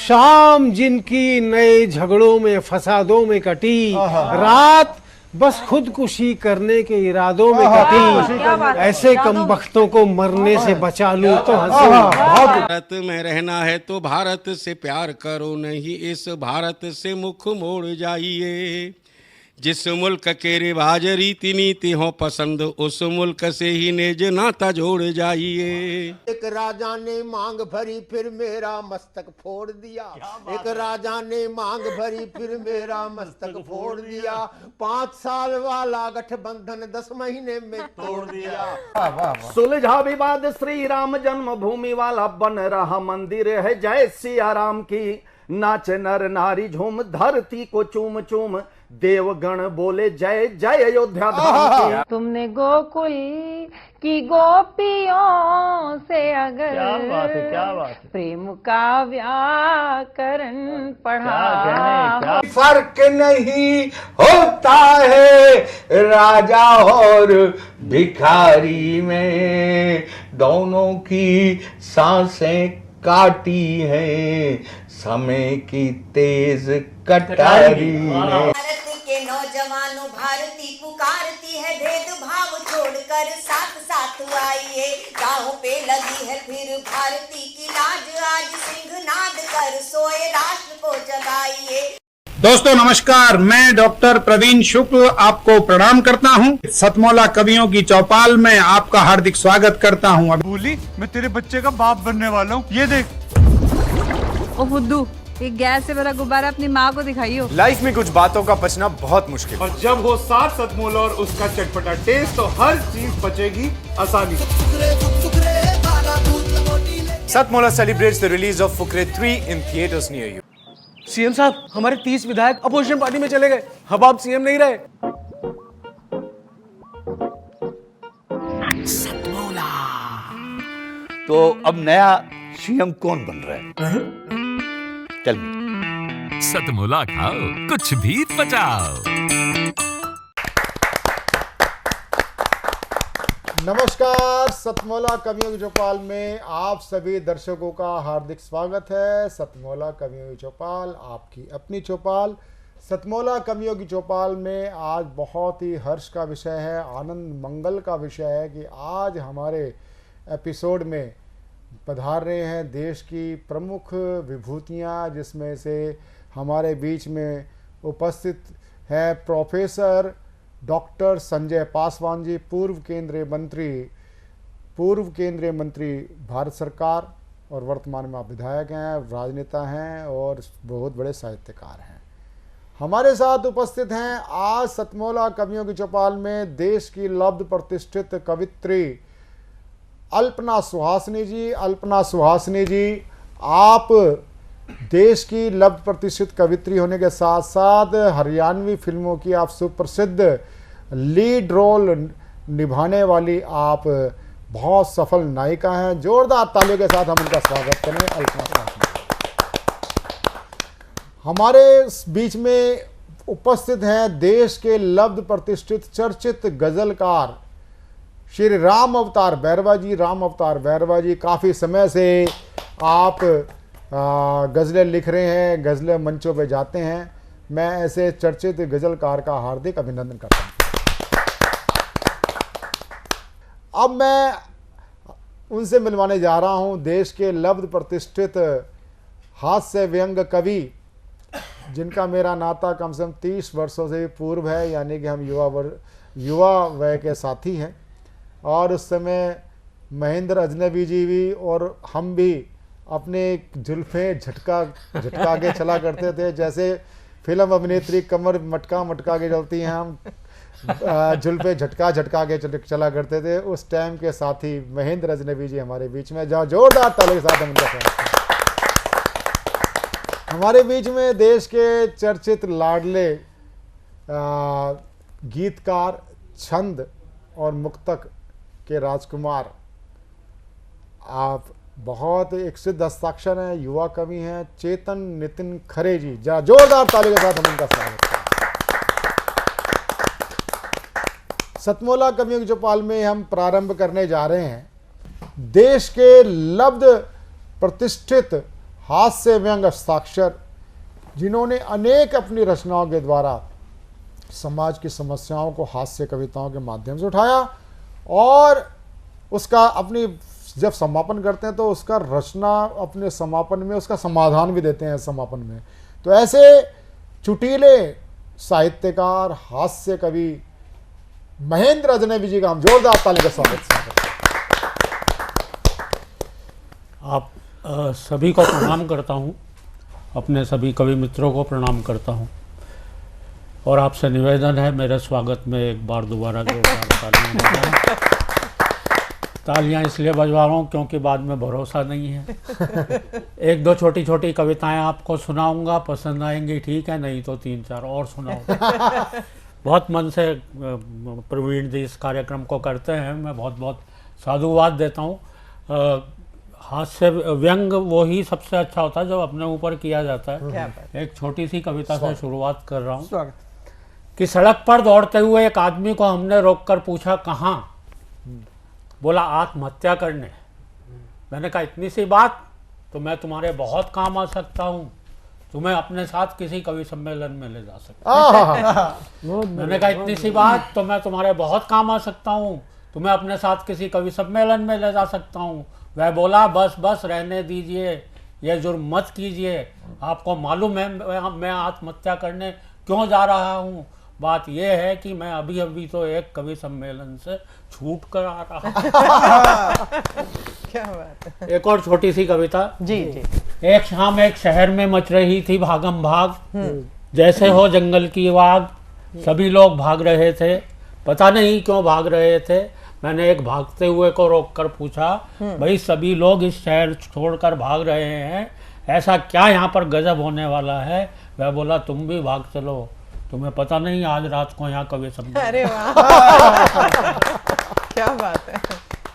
शाम जिनकी नए झगड़ों में फसादों में कटी, रात बस खुदकुशी करने के इरादों में कटी, ऐसे कमबख्तों को मरने से बचा लूं तो हंसूं। भारत में रहना है तो भारत से प्यार करो, नहीं इस भारत से मुख मोड़ जाइए। जिस मुल्क के रिवाज रीति नीति हो पसंद, उस मुल्क से ही नेज नाता जोड़ जाइए। एक राजा ने मांग भरी फिर मेरा मस्तक फोड़ दिया, एक राजा ने मांग भरी फिर मेरा मस्तक फोड़ दिया। 5 साल वाला गठबंधन 10 महीने में तोड़ दिया। सुलझा विवाद श्री राम जन्मभूमि वाला, बन रहा मंदिर है जय सिया राम की। नाच नर नारी झूम धरती को चूम चूम, देवगण बोले जय जय अयोध्या धाम की। तुमने गोकुल की गोपियों से अगर क्या बात है। प्रेम का व्याकरण पढ़ा, फर्क नहीं होता है राजा और भिखारी में, दोनों की सांसें काटी हैं समय की तेज कटारी ने। भारत के नौजवानों भारती पुकारती है, भेदभाव छोड़कर साथ साथ आइए। राहों पे लगी है फिर भारती की लाज, आज सिंहनाद कर सोए राष्ट्र को जगाइए। दोस्तों नमस्कार, मैं डॉक्टर प्रवीण शुक्ल आपको प्रणाम करता हूं। सतमौला कवियों की चौपाल में आपका हार्दिक स्वागत करता हूं। बोली मैं तेरे बच्चे का बाप बनने वाला हूं, ये देख। ओ फुद्दू, एक गैस से भरा गुब्बारा अपनी माँ को दिखाइयो। लाइफ में कुछ बातों का बचना बहुत मुश्किल, और जब हो साथ सतमौला और उसका चटपटा टेस्ट, तो हर चीज बचेगी आसानी। सतमौला celebrates the release of Fukre 3 in theaters near you. CM साहब, हमारे 30 विधायक अपोजिशन पार्टी में चले गए, अब आप सीएम नहीं रहे। सतमौला तो अब नया सीएम कौन बन रहा है? चल सतमौला खाओ, कुछ भी पचाओ। नमस्कार, सतमौला कवियों की चौपाल में आप सभी दर्शकों का हार्दिक स्वागत है। सतमौला कवियों की चौपाल, आपकी अपनी चौपाल। सतमौला कवियों की चौपाल में आज बहुत ही हर्ष का विषय है, आनंद मंगल का विषय है कि आज हमारे एपिसोड में पधार रहे हैं देश की प्रमुख विभूतियां, जिसमें से हमारे बीच में उपस्थित है प्रोफेसर डॉक्टर संजय पासवान जी, पूर्व केंद्रीय मंत्री भारत सरकार और वर्तमान में आप विधायक हैं, राजनेता हैं और बहुत बड़े साहित्यकार हैं। हमारे साथ उपस्थित हैं आज सतमौला कवियों की चौपाल में देश की लब्ध प्रतिष्ठित कवित्री अल्पना सुहासिनी जी। अल्पना सुहासिनी जी, आप देश की लब्ध प्रतिष्ठित कवित्री होने के साथ साथ हरियाणवी फिल्मों की आप सुप्रसिद्ध लीड रोल निभाने वाली आप बहुत सफल नायिका हैं। जोरदार तालियों के साथ हम उनका स्वागत करें। अल्पना सुहासिनी हमारे बीच में उपस्थित हैं देश के लब्ध प्रतिष्ठित चर्चित गजलकार श्री राम अवतार बैरवा जी। राम अवतार बैरवा जी, काफ़ी समय से आप गज़लें लिख रहे हैं, गज़लें मंचों पे जाते हैं। मैं ऐसे चर्चित गज़लकार का हार्दिक अभिनंदन करता हूं। अब मैं उनसे मिलवाने जा रहा हूं देश के लब्ध प्रतिष्ठित हास्य व्यंग कवि, जिनका मेरा नाता कम से कम 30 वर्षों से भी पूर्व है, यानी कि हम युवा वय के साथी हैं। और उस समय महेंद्र अजनबी जी भी और हम भी अपने जुल्फें झटका के चला करते थे, जैसे फिल्म अभिनेत्री कमर मटका के चलती हैं, हम जुल्फें झटका के चला करते थे। उस टाइम के साथी महेंद्र अजनबी जी हमारे बीच में, जहाँ जोरदार ताली के साथ हम उनका स्वागत करते हैं। हमारे बीच में देश के चर्चित लाडले गीतकार, छंद और मुक्तक के राजकुमार, आप बहुत एक सिद्ध हस्ताक्षर हैं, युवा कवि हैं, चेतन नितिन खरे जी। जरा जोरदार ताली के साथ हम उनका स्वागत करें। सतमौला कवियों की चौपाल में हम प्रारंभ करने जा रहे हैं देश के लब्ध प्रतिष्ठित हास्य व्यंग हस्ताक्षर, जिन्होंने अनेक अपनी रचनाओं के द्वारा समाज की समस्याओं को हास्य कविताओं के माध्यम से उठाया और उसका अपनी जब समापन करते हैं तो उसका रचना अपने समापन में उसका समाधान भी देते हैं समापन में। तो ऐसे चुटीले साहित्यकार हास्य कवि महेंद्र अजनबी जी का हम जोरदार ताली का स्वागत करते हैं। आप सभी को प्रणाम करता हूं, अपने सभी कवि मित्रों को प्रणाम करता हूं और आपसे निवेदन है मेरे स्वागत में एक बार दोबारा तालियां इसलिए बजवा रहा हूँ क्योंकि बाद में भरोसा नहीं है। एक दो छोटी छोटी कविताएं आपको सुनाऊंगा, पसंद आएंगी ठीक है, नहीं तो 3-4 और सुनाऊंगा। बहुत मन से प्रवीण जी इस कार्यक्रम को करते हैं, मैं बहुत बहुत साधुवाद देता हूँ। हास्य व्यंग वो ही सबसे अच्छा होता है जो अपने ऊपर किया जाता है। एक छोटी सी कविता से शुरुआत कर रहा हूँ कि सड़क पर दौड़ते हुए एक आदमी को हमने रोककर पूछा कहाँ, बोला आत्महत्या करने। मैंने कहा इतनी सी बात, तो मैं तुम्हारे बहुत काम आ सकता हूँ, तुम्हें अपने साथ किसी कवि सम्मेलन में ले जा सकता हूँ। मैंने कहा इतनी सी बात, तो मैं तुम्हारे बहुत काम आ सकता हूँ, तुम्हें अपने साथ किसी कवि सम्मेलन में ले जा सकता हूँ। वह बोला बस बस रहने दीजिए, ये जुर्म मत कीजिए, आपको मालूम है मैं आत्महत्या करने क्यों जा रहा हूँ। बात यह है कि मैं अभी अभी तो एक कवि सम्मेलन से छूट कर आ रहा हूँ। क्या बात है। एक और छोटी सी कविता। जी जी। एक शाम एक शहर में मच रही थी भागम भाग, जैसे हो जंगल की आग। सभी लोग भाग रहे थे, पता नहीं क्यों भाग रहे थे। मैंने एक भागते हुए को रोककर पूछा, भाई सभी लोग इस शहर छोड़कर भाग रहे हैं, ऐसा क्या यहाँ पर गजब होने वाला है। वह बोला तुम भी भाग चलो, तुम्हें पता नहीं आज रात को यहाँ कवि सम्मेलन। अरे वाह क्या बात है।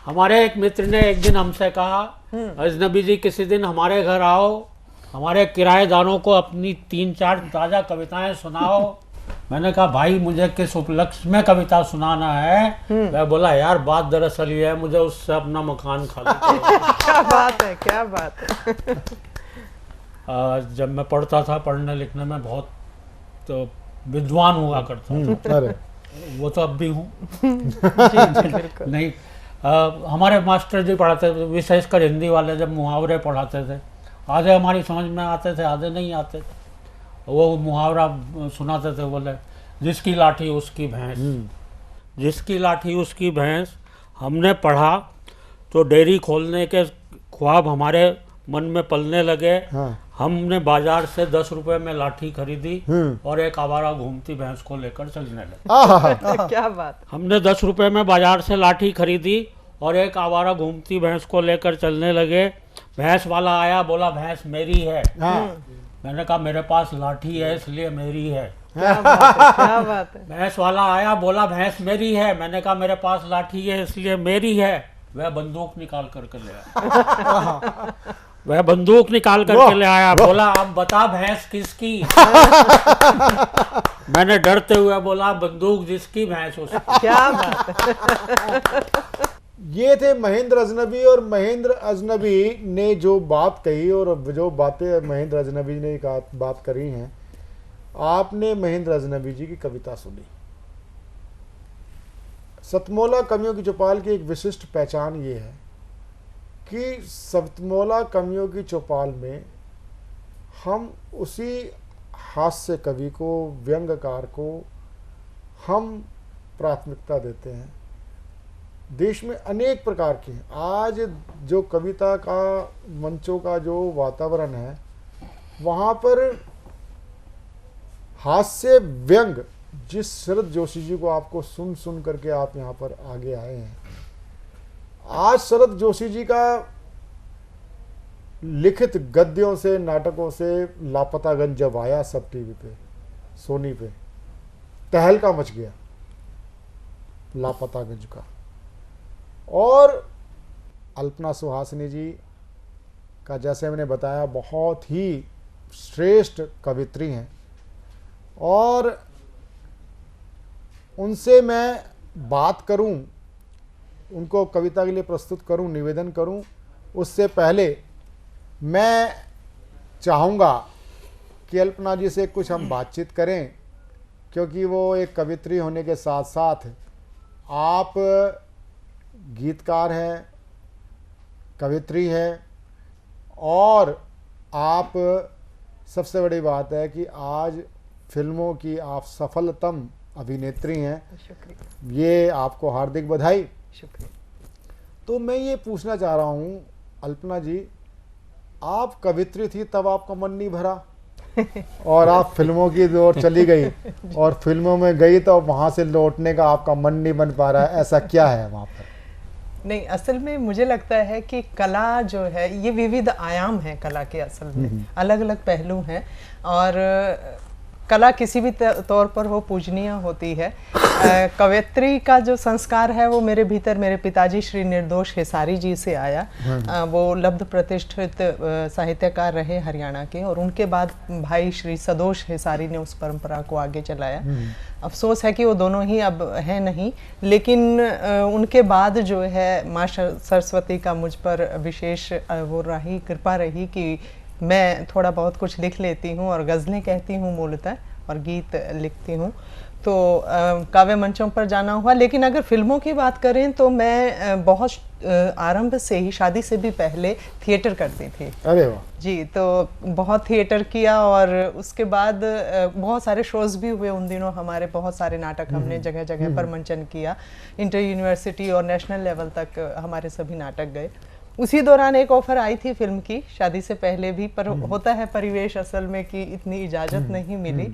हमारे एक मित्र ने एक दिन हमसे कहा, अजनबी जी किसी दिन हमारे घर आओ, हमारे किराएदारों को अपनी 3-4 ताज़ा कविताएं सुनाओ। मैंने कहा भाई मुझे किस उपलक्ष्य में कविता सुनाना है। मैं बोला यार बात दरअसल ये है, मुझे उससे अपना मकान खाली करो। क्या बात है, क्या बात है। जब मैं पढ़ता था, पढ़ने लिखने में बहुत तो विद्वान हुआ करता था। वो तो अब भी हूँ। नहीं, हमारे मास्टर जी पढ़ाते थे, विशेषकर हिंदी वाले, जब मुहावरे पढ़ाते थे, आधे हमारी समझ में आते थे, आधे नहीं आते थे। वो मुहावरा सुनाते थे, बोले जिसकी लाठी उसकी भैंस, जिसकी लाठी उसकी भैंस। हमने पढ़ा तो डेयरी खोलने के ख्वाब हमारे मन में पलने लगे। हमने बाजार से 10 रुपए में लाठी खरीदी और एक आवारा घूमती भैंस को लेकर चलने लगे। क्या बात। हमने 10 रुपए में बाजार से लाठी खरीदी और एक आवारा घूमती भैंस को लेकर चलने लगे। भैंस वाला आया, बोला भैंस मेरी है। मैंने कहा मेरे पास लाठी है इसलिए मेरी है। क्या बात है, क्या बात है। भैंस वाला आया, बोला भैंस मेरी है। मैंने कहा मेरे पास लाठी है इसलिए मेरी है। वह बंदूक निकाल करके ले आया। वह बंदूक निकाल करके ले आया, बोला अब बता भैंस किसकी। मैंने डरते हुए बोला बंदूक जिसकी भैंस उसकी। क्या बात है। ये थे महेंद्र अजनबी, और महेंद्र अजनबी ने जो बात कही और जो बातें महेंद्र अजनबी ने बात करी हैं, आपने महेंद्र अजनबी जी की कविता सुनी। सतमौला कवियों की चौपाल की एक विशिष्ट पहचान ये है कि सतमौला कवियों की चौपाल में हम उसी हास्य कवि को, व्यंग्यकार को हम प्राथमिकता देते हैं। देश में अनेक प्रकार के आज जो कविता का मंचों का जो वातावरण है, वहाँ पर हास्य व्यंग जिस शरद जोशी जी को आपको सुन सुन करके आप यहाँ पर आगे आए हैं, आज शरद जोशी जी का लिखित गद्यों से, नाटकों से लापतागंज जब आया सब टीवी पे, सोनी पे, तहलका मच गया लापतागंज का। और अल्पना सुहासिनी जी का, जैसे मैंने बताया, बहुत ही श्रेष्ठ कवित्री हैं और उनसे मैं बात करूं, उनको कविता के लिए प्रस्तुत करूं, निवेदन करूं, उससे पहले मैं चाहूँगा कि अल्पना जी से कुछ हम बातचीत करें, क्योंकि वो एक कवित्री होने के साथ साथ आप गीतकार हैं, कवित्री हैं, और आप सबसे बड़ी बात है कि आज फिल्मों की आप सफलतम अभिनेत्री हैं। ये आपको हार्दिक बधाई। शुक्रिया। तो मैं ये पूछना चाह रहा हूँ अल्पना जी, आप कवित्री थी तब आपका मन नहीं भरा और आप फिल्मों की ओर चली गई और फिल्मों में गई तो वहाँ से लौटने का आपका मन नहीं बन पा रहा है, ऐसा क्या है वहाँ पर? नहीं, असल में मुझे लगता है कि कला जो है ये विविध आयाम है कला के, असल में अलग अलग पहलू हैं, और कला किसी भी तौर पर वो पूजनीय होती है। कवयित्री का जो संस्कार है वो मेरे भीतर मेरे पिताजी श्री निर्दोष हिसारी जी से आया। वो लब्ध प्रतिष्ठित साहित्यकार रहे हरियाणा के, और उनके बाद भाई श्री सदोष हिसारी ने उस परंपरा को आगे चलाया। अफसोस है कि वो दोनों ही अब हैं नहीं, लेकिन उनके बाद जो है माँ सरस्वती का मुझ पर विशेष वो रही कृपा रही कि मैं थोड़ा बहुत कुछ लिख लेती हूँ, और गज़लें कहती हूँ मूलतः, और गीत लिखती हूँ। तो काव्य मंचों पर जाना हुआ। लेकिन अगर फिल्मों की बात करें तो मैं बहुत आरंभ से ही, शादी से भी पहले थिएटर करती थी। अरे वाह जी, तो बहुत थिएटर किया, और उसके बाद बहुत सारे शोज़ भी हुए उन दिनों हमारे, बहुत सारे नाटक हमने जगह जगह पर मंचन किया। इंटर यूनिवर्सिटी और नेशनल लेवल तक हमारे सभी नाटक गए। उसी दौरान एक ऑफर आई थी फिल्म की, शादी से पहले भी, पर होता है परिवेश असल में कि इतनी इजाज़त नहीं मिली।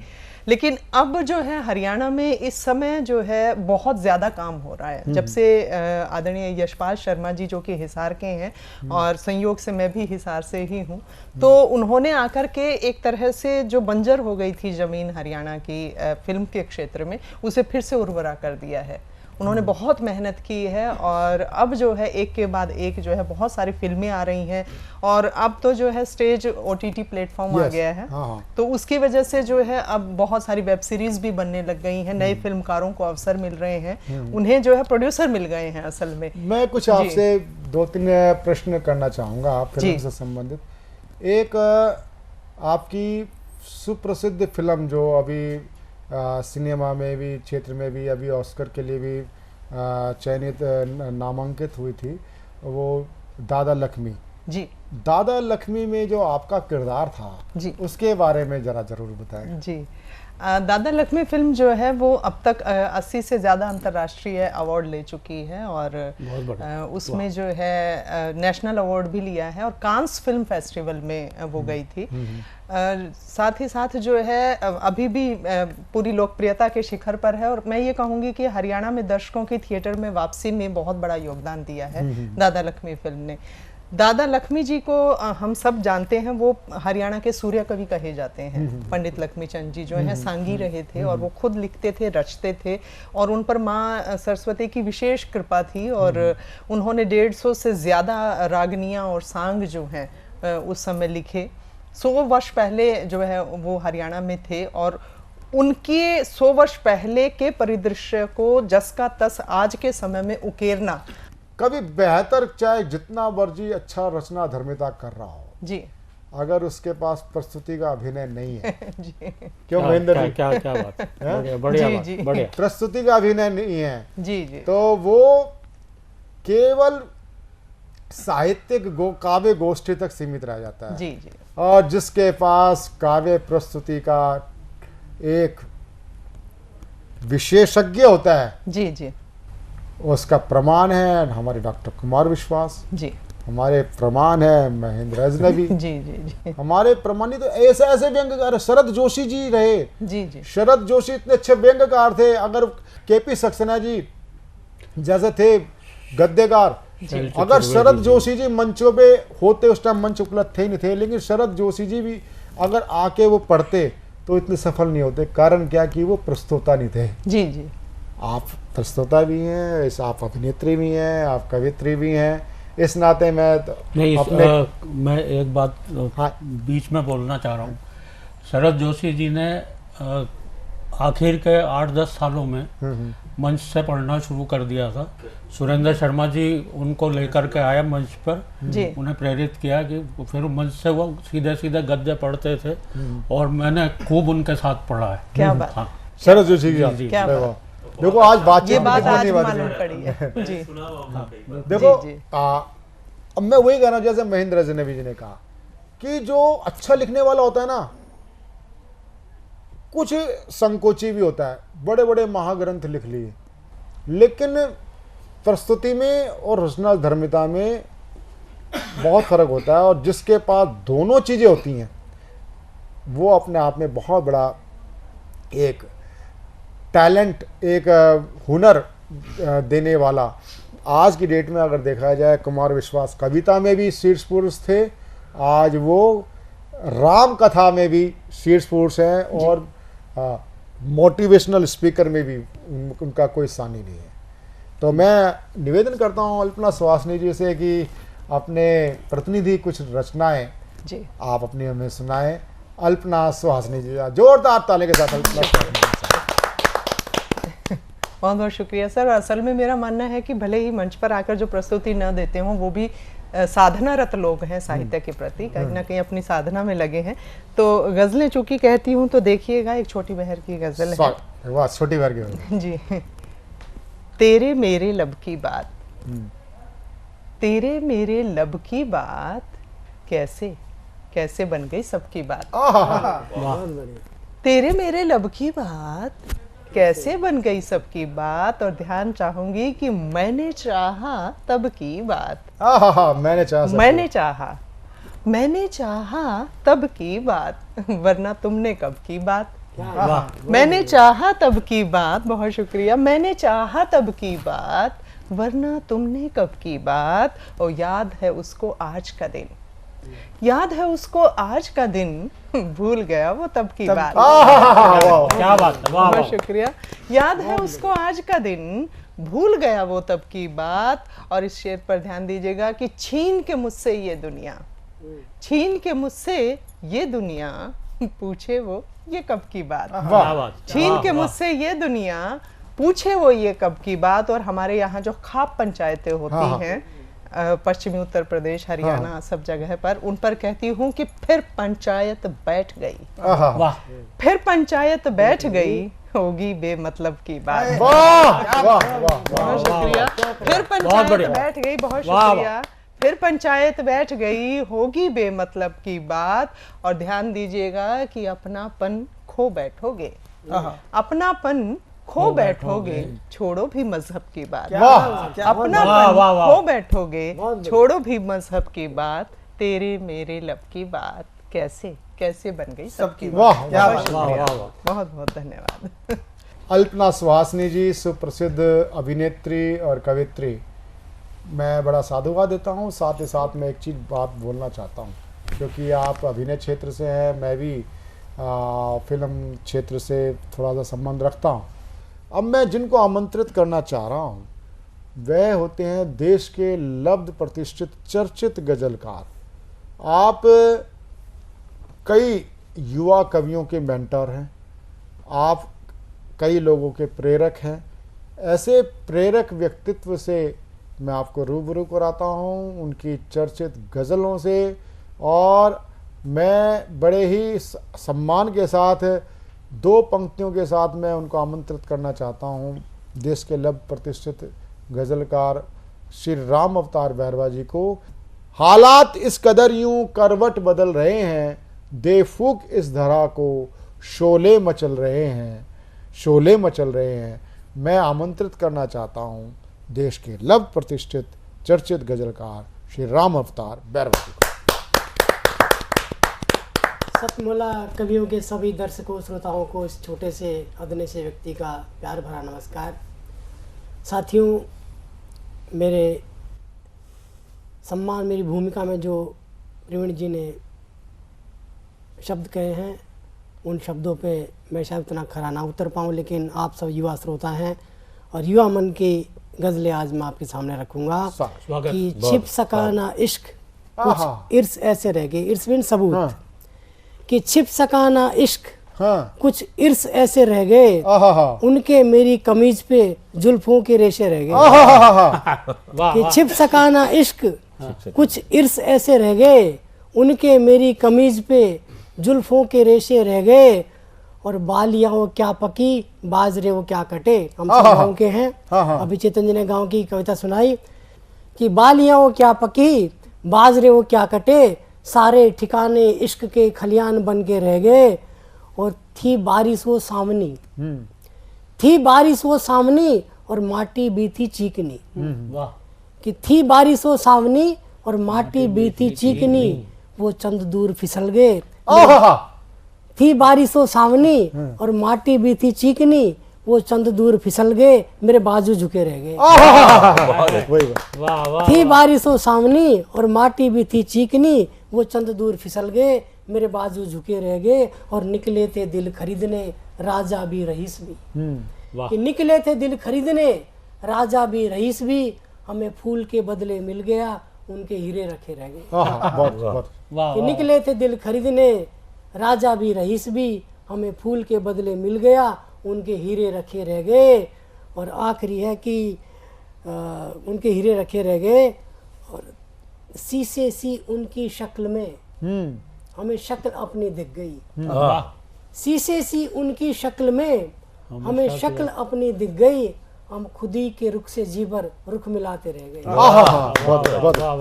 लेकिन अब जो है हरियाणा में इस समय जो है बहुत ज़्यादा काम हो रहा है। जब से आदरणीय यशपाल शर्मा जी जो कि हिसार के हैं, और संयोग से मैं भी हिसार से ही हूँ, तो उन्होंने आकर के एक तरह से जो बंजर हो गई थी ज़मीन हरियाणा की फिल्म के क्षेत्र में, उसे फिर से उर्वरा कर दिया है। उन्होंने बहुत मेहनत की है, और अब जो है एक के बाद एक जो है बहुत सारी फिल्में आ रही हैं, और अब तो जो है स्टेज OTT प्लेटफॉर्म आ गया है। तो उसकी वजह से जो है अब बहुत सारी वेब सीरीज भी बनने लग गई हैं, नए फिल्मकारों को अवसर मिल रहे हैं, उन्हें जो है प्रोड्यूसर मिल गए हैं असल में। मैं कुछ आपसे 2-3 प्रश्न करना चाहूँगा फिल्म से संबंधित। एक आपकी सुप्रसिद्ध फिल्म जो अभी सिनेमा में भी, क्षेत्र में भी, अभी ऑस्कर के लिए भी चयनित नामांकित हुई थी, वो दादा लक्ष्मी जी। दादा लक्ष्मी में जो आपका किरदार था जी, उसके बारे में जरा जरूर बताएं। जी, दादा लक्ष्मी फिल्म जो है वो अब तक 80 से ज़्यादा अंतर्राष्ट्रीय अवार्ड ले चुकी है, और उसमें जो है नेशनल अवार्ड भी लिया है, और कांस फिल्म फेस्टिवल में वो गई थी। साथ ही साथ जो है अभी भी पूरी लोकप्रियता के शिखर पर है, और मैं ये कहूँगी कि हरियाणा में दर्शकों की थिएटर में वापसी में बहुत बड़ा योगदान दिया है दादा लक्ष्मी फिल्म ने। दादा लक्ष्मी जी को हम सब जानते हैं, वो हरियाणा के सूर्य कवि कहे जाते हैं। पंडित लक्ष्मीचंद जी जो हैं सांगी रहे थे, और वो खुद लिखते थे, रचते थे, और उन पर माँ सरस्वती की विशेष कृपा थी, और उन्होंने 150 से ज़्यादा रागनियाँ और सांग जो हैं उस समय लिखे। 100 वर्ष पहले जो है वो हरियाणा में थे, और उनके 100 वर्ष पहले के परिदृश्य को जस का तस आज के समय में उकेरना। कभी बेहतर, चाहे जितना मर्जी अच्छा रचना धर्मिता कर रहा हो जी, अगर उसके पास प्रस्तुति का अभिनय नहीं है जी, क्यों महेंद्र जी? क्या बात है, बढ़िया। प्रस्तुति का अभिनय नहीं है जी जी, तो वो केवल साहित्यिक काव्य गोष्ठी तक सीमित रह जाता है। जी जी, और जिसके पास काव्य प्रस्तुति का एक विशेषज्ञ होता है, जी जी, उसका प्रमाण है हमारे डॉक्टर कुमार विश्वास जी, हमारे प्रमाण है महेंद्र अजनबी जी जी जी, हमारे प्रमाणित तो ऐसे व्यंग्यकार, शरद जोशी जी रहे। जी जी, शरद जोशी इतने अच्छे व्यंग्यकार थे। अगर KP सक्सेना जी जैसे थे गद्यकार, अगर शरद जोशी जी मंचों पे होते, उस टाइम मंच उपलब्ध थे ही नहीं थे, लेकिन शरद जोशी जी भी अगर आके वो पढ़ते तो इतने सफल नहीं होते। कारण क्या कि वो प्रस्तुता नहीं थे। जी जी, आप प्रस्तुता भी हैं, आप अभिनेत्री भी हैं, आप कवित्री भी हैं, इस नाते मैं नहीं मैं एक बात बीच में बोलना चाह रहा हूँ। शरद जोशी जी ने आखिर के 8-10 सालों में मंच से पढ़ना शुरू कर दिया था। सुरेंद्र शर्मा जी उनको लेकर के आए मंच पर, उन्हें प्रेरित किया कि फिर मंच से वो सीधे सीधे गद्य पढ़ते थे और मैंने खूब उनके साथ पढ़ा है। क्या बात। हाँ। शरद जोशी जी, क्या बात। देखो आज बातचीत ये बात आज होने मालूम वाली पड़ी है जी। देखो जी, जी। अब मैं वही कह रहा हूँ जैसे महेंद्र अजनबी जी ने कहा कि जो अच्छा लिखने वाला होता है ना, कुछ संकोची भी होता है, बड़े बड़े महाग्रंथ लिख लिए, लेकिन प्रस्तुति में और रचनाधर्मिता में बहुत फर्क होता है। और जिसके पास दोनों चीजें होती हैं वो अपने आप में बहुत बड़ा एक टैलेंट, एक हुनर देने वाला। आज की डेट में अगर देखा जाए, कुमार विश्वास कविता में भी शीर्ष पुरुष थे, आज वो राम कथा में भी शीर्ष पुरुष हैं, और मोटिवेशनल स्पीकर में भी उनका कोई सानी नहीं है। तो मैं निवेदन करता हूँ अल्पना सुहासिनी जी से कि अपने प्रतिनिधि कुछ रचनाएं जी आप अपनी हमें सुनाएं। अल्पना सुहासिनी जी, जोरदार ताली के साथ अल्पना सुहासिनी जी। बहुत बहुत शुक्रिया सर। असल में मेरा मानना है कि भले ही मंच पर आकर जो प्रस्तुति न देते हों, वो भी साधनारत लोग हैं साहित्य के प्रति, कहीं ना कहीं अपनी साधना में लगे हैं। तो गजलें चूंकि कहती हूँ तो देखिएगा, एक छोटी बहर की गजल है। वाह, छोटी बहर की जी। तेरे मेरे लब की बात, तेरे मेरे लब की बात, कैसे कैसे बन गई सबकी बात। तेरे मेरे लब की बात कैसे बन गई सबकी बात, और ध्यान चाहूंगी कि मैंने चाहा तब की बात। मैंने चाहा तब की बात, वरना तुमने कब की बात। मैंने चाहा तब की बात, बहुत शुक्रिया। मैंने चाहा तब की बात, वरना तुमने कब की बात। और याद है उसको आज का दिन, याद है उसको आज का दिन, भूल गया वो तब की बात। क्या बात, बहुत शुक्रिया। याद है उसको आज का दिन, भूल गया वो तब की बात। और इस शेर पर ध्यान दीजिएगा कि छीन के मुझसे ये दुनिया, छीन के मुझसे ये दुनिया, पूछे वो ये कब की बात। छीन के मुझसे ये दुनिया, पूछे वो ये कब की बात। और हमारे यहाँ जो खाप पंचायतें होती हैं, पश्चिमी उत्तर प्रदेश, हरियाणा, सब जगह पर, उन पर कहती हूँ कि फिर पंचायत बैठ गई, फिर पंचायत बैठ गई, होगी बेमतलब की बात। बहुत शुक्रिया। फिर पंचायत बैठ गई, बहुत शुक्रिया। फिर पंचायत बैठ गई, होगी बेमतलब की बात। और ध्यान दीजिएगा कि अपनापन खो बैठोगे, अपनापन खो बैठोगे, छोड़ो भी मजहब की बात। अपनापन खो बैठोगे, छोड़ो भी मजहब की बात। तेरे मेरे लब की बात, कैसे कैसे बन गई सबकी बात। बहुत बहुत धन्यवाद। अल्पना सुहासिनी जी, सुप्रसिद्ध अभिनेत्री और कवित्री, मैं बड़ा साधुवाद देता हूँ। साथ ही साथ मैं एक चीज़ बात बोलना चाहता हूँ, क्योंकि आप अभिनय क्षेत्र से हैं, मैं भी फिल्म क्षेत्र से थोड़ा सा संबंध रखता हूँ। अब मैं जिनको आमंत्रित करना चाह रहा हूँ वह होते हैं देश के लब्ध प्रतिष्ठित चर्चित गजलकार। आप कई युवा कवियों के मेंटर हैं, आप कई लोगों के प्रेरक हैं। ऐसे प्रेरक व्यक्तित्व से मैं आपको रूबरू कराता हूँ, उनकी चर्चित गज़लों से। और मैं बड़े ही सम्मान के साथ, दो पंक्तियों के साथ मैं उनको आमंत्रित करना चाहता हूँ, देश के लब्ध प्रतिष्ठित गज़लकार श्री राम अवतार बैरवा जी को। हालात इस कदर यूं करवट बदल रहे हैं, दे फूक इस धरा को, शोले मचल रहे हैं, शोले मचल रहे हैं। मैं आमंत्रित करना चाहता हूँ देश के लब्ध प्रतिष्ठित चर्चित गजलकार श्री राम अवतार बैरवा जी को। सतमोला कवियों के सभी दर्शकों श्रोताओं को इस छोटे से अदने से व्यक्ति का प्यार भरा नमस्कार। साथियों, मेरे सम्मान, मेरी भूमिका में जो प्रवीण जी ने शब्द कहे हैं, उन शब्दों पे मैं शायद उतना खरा ना उतर पाऊँ, लेकिन आप सब युवा श्रोता हैं और युवा मन की गज़लें आज मैं आपके सामने रखूँगा कि छिप सका ना इश्क, कुछ इर्स ऐसे रह गए, इर्स बिन सबूत, कि छिप सका ना इश्क, हाँ। कुछ इर्स ऐसे रह गए उनके मेरी कमीज पे जुल्फों के रेशे रह गए कि छिप सका ना इश्क कुछ इर्स ऐसे रह गए उनके मेरी कमीज पे जुल्फों के रेशे रह गए और बालियां वो क्या पकी बाजरे वो क्या कटे। हम सब गाँव के हैं। अभी चेतन जी ने गाँव की कविता सुनाई कि बालियां वो क्या पकी बाजरे वो क्या कटे सारे ठिकाने इश्क के खलियान बन के रह गए और थी बारिश वो सामनी और माटी भी थी चीकनी कि थी बारिश वो सावनी और माटी भी थी चीकनी वो चंद दूर फिसल गए। थी बारिश वो सावनी और माटी भी थी चीकनी वो चंद दूर फिसल गए मेरे बाजू झुके रह गए। थी बारिश वो सावनी और माटी भी थी चीकनी वो चंद दूर फिसल गए मेरे बाजू झुके रह गए और निकले थे दिल खरीदने राजा भी रईस भी कि निकले थे दिल खरीदने राजा भी रईस भी हमें फूल के बदले मिल गया उनके हीरे रखे रह गए। कि निकले थे दिल खरीदने राजा भी रईस भी हमें फूल के बदले मिल गया उनके हीरे रखे रह गए। और आखिरी है कि उनके हीरे रखे रह गए और शीशे सी उनकी शक्ल में हमें शक्ल अपनी दिख गई। शीशे सी उनकी शक्ल में हमें शक्ल अपनी दिख गई हम खुदी के रुख से जीवर रुख मिलाते रह गए।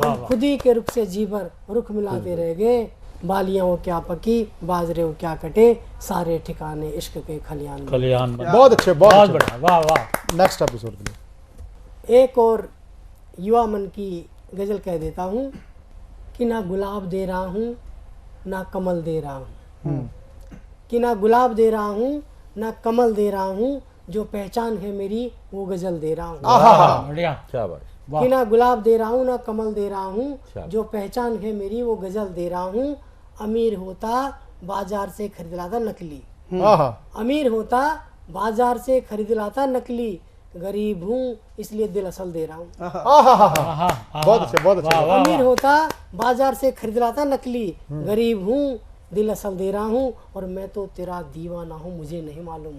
हम खुदी के रुख से जीवर रुख मिलाते रह गए बालियां वो क्या पकी बाजरे वो क्या कटे सारे ठिकाने इश्क के खलियान। बहुत अच्छे बहुत बढ़िया वाह वाह। नेक्स्ट एपिसोड के लिए एक और युवा मन की गजल कह देता हूँ कि ना गुलाब दे रहा हूँ ना कमल दे रहा हूँ कि ना गुलाब दे रहा हूँ ना कमल दे रहा हूँ जो पहचान है मेरी वो गजल दे रहा हूँ। कि ना गुलाब दे रहा हूँ ना कमल दे रहा हूँ जो पहचान है मेरी वो गजल दे रहा हूँ। अमीर होता बाजार से खरीद लाता नकली अमीर होता बाजार से खरीद लाता नकली गरीब हूँ इसलिए दिल असल दे रहा हूँ। बहुत अच्छे बहुत अच्छे। अमीर होता बाजार से खरीद लाता नकली गरीब हूँ दिल असल दे रहा हूँ और मैं तो तेरा दीवाना हूँ मुझे नहीं मालूम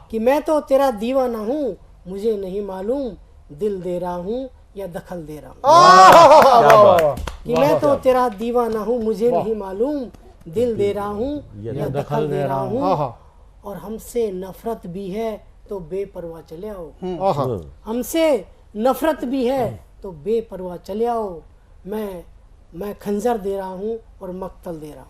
कि मैं तो तेरा दीवाना हूँ मुझे नहीं मालूम दिल दे रहा हूँ या दखल दे रहा हूँ। कि मैं तो तेरा दीवाना हूँ मुझे नहीं मालूम दिल दे रहा हूँ या दखल दे रहा हूँ। और हमसे नफरत भी है तो बेपरवाह चले आओ हमसे नफरत भी है तो बेपरवाह चले आओ मैं खंजर दे रहा हूँ और मक्तल दे रहा हूँ।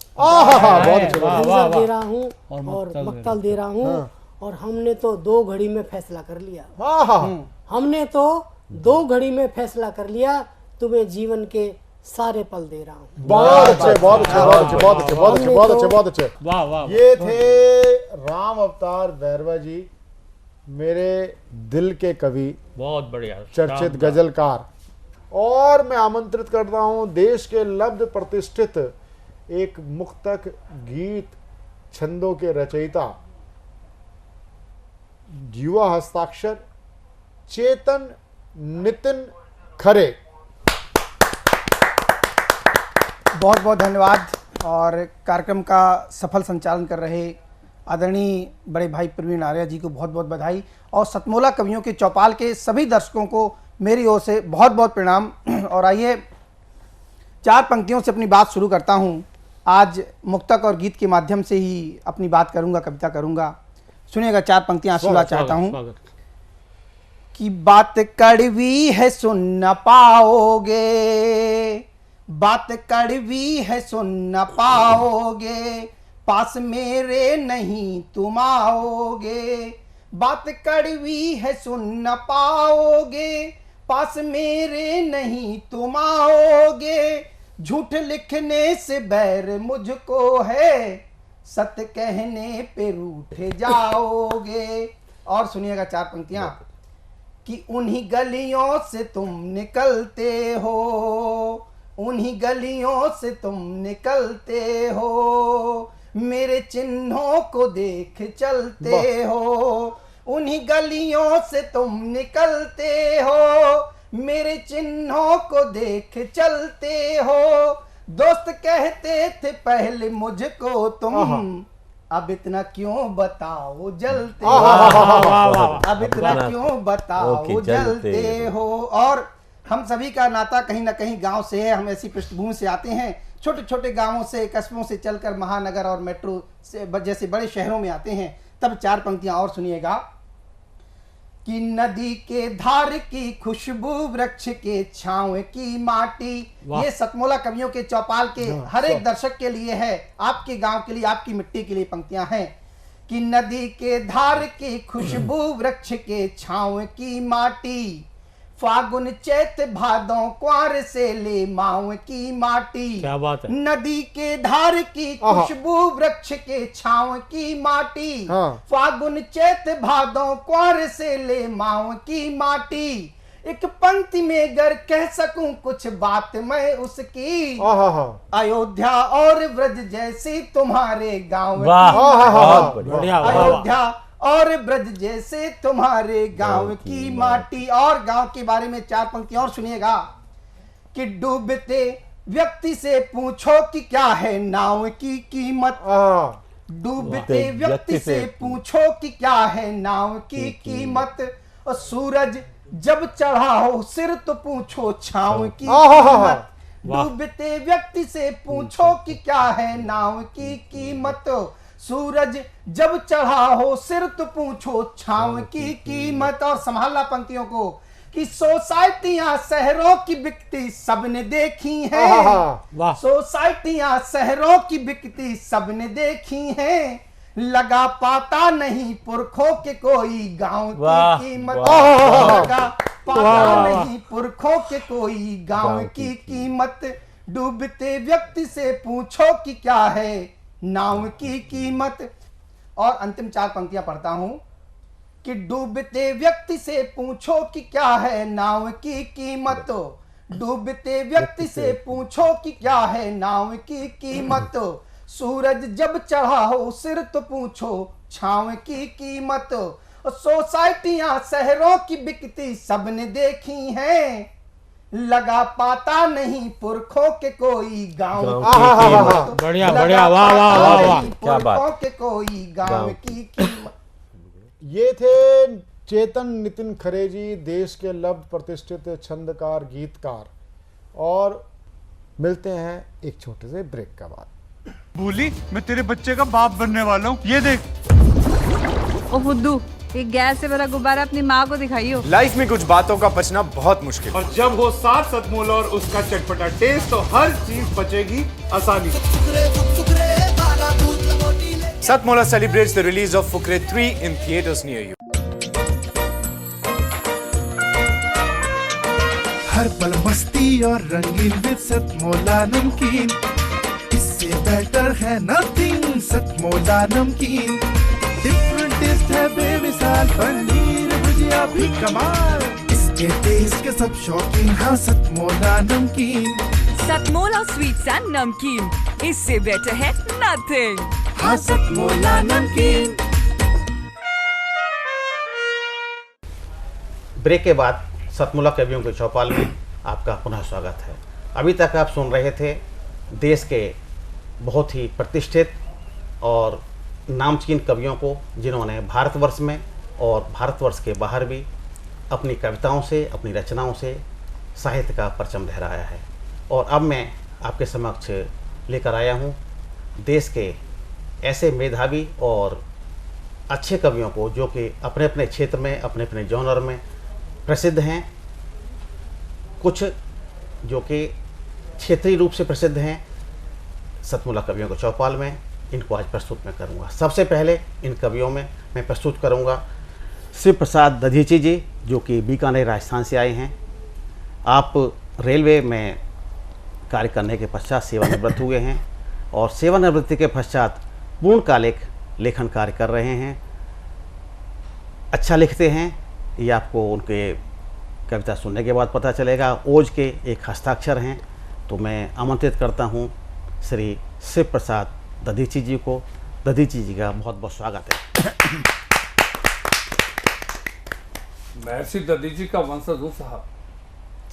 खंजर दे रहा हूँ और मक्तल दे रहा हूँ और हमने तो 2 घड़ी में फैसला कर लिया। हमने तो 2 घड़ी में फैसला कर लिया तुम्हें जीवन के सारे पल दे रहा हूँ। बहुत अच्छे बहुत अच्छे बहुत अच्छे बहुत अच्छे बहुत अच्छे बहुत अच्छे बहुत अच्छे वाह वाह। ये थे राम अवतार बैरवा जी मेरे दिल के कवि बहुत बढ़िया चर्चित गजलकार। और मैं आमंत्रित करता हूँ देश के लब्ध प्रतिष्ठित एक मुक्तक गीत छंदों के रचयिता युवा हस्ताक्षर चेतन नितिन खरे। बहुत बहुत धन्यवाद। और कार्यक्रम का सफल संचालन कर रहे आदरणीय बड़े भाई प्रवीण आर्या जी को बहुत बहुत बधाई और सतमोला कवियों के चौपाल के सभी दर्शकों को मेरी ओर से बहुत बहुत प्रणाम। और आइए 4 पंक्तियों से अपनी बात शुरू करता हूँ। आज मुक्तक और गीत के माध्यम से ही अपनी बात करूँगा कविता करूँगा। सुनिएगा 4 पंक्तियाँ सुना चाहता हूँ कि बात कड़वी है सुन न पाओगे बात कड़वी है सुन न पाओगे पास मेरे नहीं तुम आओगे बात कड़वी है सुन न पाओगे पास मेरे नहीं तुम आओगे झूठ लिखने से बैर मुझको है सत्य कहने पे रूठ जाओगे। और सुनिएगा 4 पंक्तियां कि उन्हीं गलियों से तुम निकलते हो उन्हीं गलियों से तुम निकलते हो मेरे चिन्हों को देख चलते हो उन्हीं गलियों से तुम निकलते हो मेरे चिन्हों को देख चलते हो दोस्त कहते थे पहले मुझको तुम अब इतना क्यों बताओ जलते वाह, वाह, वाह, वाह, वाह। अब इतना क्यों बताओ जलते हो। और हम सभी का नाता कहीं ना कहीं गांव से है। हम ऐसी पृष्ठभूमि से आते हैं, छोटे छोटे गांवों से, कस्बों से चलकर महानगर और मेट्रो से जैसे बड़े शहरों में आते हैं। तब चार पंक्तियां और सुनिएगा कि नदी के धार की खुशबू, वृक्ष के छांव की माटी। ये सतमोला कवियों के चौपाल के हर एक दर्शक के लिए है, आपके गांव के लिए, आपकी मिट्टी के लिए पंक्तियां हैं कि नदी के धार की खुशबू, वृक्ष के छांव की माटी, फागुन चैत भादों क्वार से ले माव की माटी। क्या बात है। नदी के धार की खुशबू, वृक्ष के छांव की माटी, फागुन चैत भादों क्वार से ले माव की माटी। एक पंक्ति में अगर कह सकूं कुछ बात मैं उसकी, अयोध्या और व्रज जैसी तुम्हारे गाँव की, अयोध्या और ब्रज जैसे तुम्हारे गांव की माटी। और गांव के बारे में चार पंक्तियां और सुनिएगा कि डूबते व्यक्ति से पूछो कि क्या है नाव की कीमत, डूबते व्यक्ति से पूछो कि क्या है नाव की कीमत। और सूरज जब चढ़ा हो सिर तो पूछो छांव की कीमत, डूबते व्यक्ति से पूछो कि क्या है नाव की कीमत। सूरज जब चढ़ा हो सिर तो पूछो छांव की कीमत। और संभालना पंक्तियों को कि सोसाइटियां शहरों की बिकती सबने देखी हैं, सोसाइटियां शहरों की बिकती सबने देखी हैं, लगा पाता नहीं पुरखों के कोई गांव की कीमत, लगा पाता नहीं पुरखों के कोई गांव की कीमत। डूबते व्यक्ति से पूछो कि क्या है नाव की कीमत। और अंतिम चार पंक्तियां पढ़ता हूं कि डूबते व्यक्ति से पूछो कि क्या है नाव की कीमत, डूबते व्यक्ति से पूछो कि क्या है नाव की कीमत। सूरज जब चढ़ा हो सिर तो पूछो छांव की कीमत। सोसाइटियां शहरों की बिकती सबने देखी हैं, लगा पाता नहीं पुरखों के कोई गांव की, बढ़िया बढ़िया, वाह वाह वाह वाह, क्या बात। के कोई गांव की कीमत। ये थे चेतन नितिन खरे जी, देश के लब्ध प्रतिष्ठित छंदकार गीतकार। और मिलते हैं एक छोटे से ब्रेक के बाद। भूली, मैं तेरे बच्चे का बाप बनने वाला हूँ, ये देख। ओ फुद्दू, एक गैस से भरा गुब्बारा अपनी माँ को दिखाइयो। लाइफ में कुछ बातों का बचना बहुत मुश्किल, और जब हो साथ सतमोला और उसका चटपटा टेस्ट तो हर चीज बचेगी आसानी से। Satmola celebrates the release of Fukre 3 in theaters near you. हर पल मस्ती और रंगीन विद सतमोला नमकीन, इससे बेटर है नथिंग। सतमोला नमकीन डिफरेंट टेस्ट है बेमिसाल, पनीर भुजिया भी कमाल, इसके टेस्ट के सब शौकीन। हाँ सतमोला नमकीन, सतमोला स्वीट्स एंड नमकीन, इससे बेटर है नथिंग। हाँ सतमोला नमकीन। ब्रेक के बाद सतमोला कवियों के चौपाल में आपका पुनः स्वागत है। अभी तक आप सुन रहे थे देश के बहुत ही प्रतिष्ठित और नामचीन कवियों को, जिन्होंने भारतवर्ष में और भारतवर्ष के बाहर भी अपनी कविताओं से, अपनी रचनाओं से साहित्य का परचम लहराया है। और अब मैं आपके समक्ष लेकर आया हूँ देश के ऐसे मेधावी और अच्छे कवियों को, जो कि अपने अपने क्षेत्र में, अपने अपने जॉनर में प्रसिद्ध हैं। कुछ जो कि क्षेत्रीय रूप से प्रसिद्ध हैं सतमोला कवियों के चौपाल में, इनको आज प्रस्तुत मैं करूंगा। सबसे पहले इन कवियों में मैं प्रस्तुत करूंगा शिव प्रसाद दधीची जी, जो कि बीकानेर राजस्थान से आए हैं। आप रेलवे में कार्य करने के पश्चात सेवानिवृत्त हुए हैं और सेवानिवृत्ति के पश्चात पूर्णकालिक लेखन कार्य कर रहे हैं। अच्छा लिखते हैं, ये आपको उनके कविता सुनने के बाद पता चलेगा। ओज के एक हस्ताक्षर हैं। तो मैं आमंत्रित करता हूँ श्री शिव प्रसाद दधीची जी को। दधीची जी का बहुत बहुत स्वागत है। महर्षि दधीची का वंशज हूँ साहब।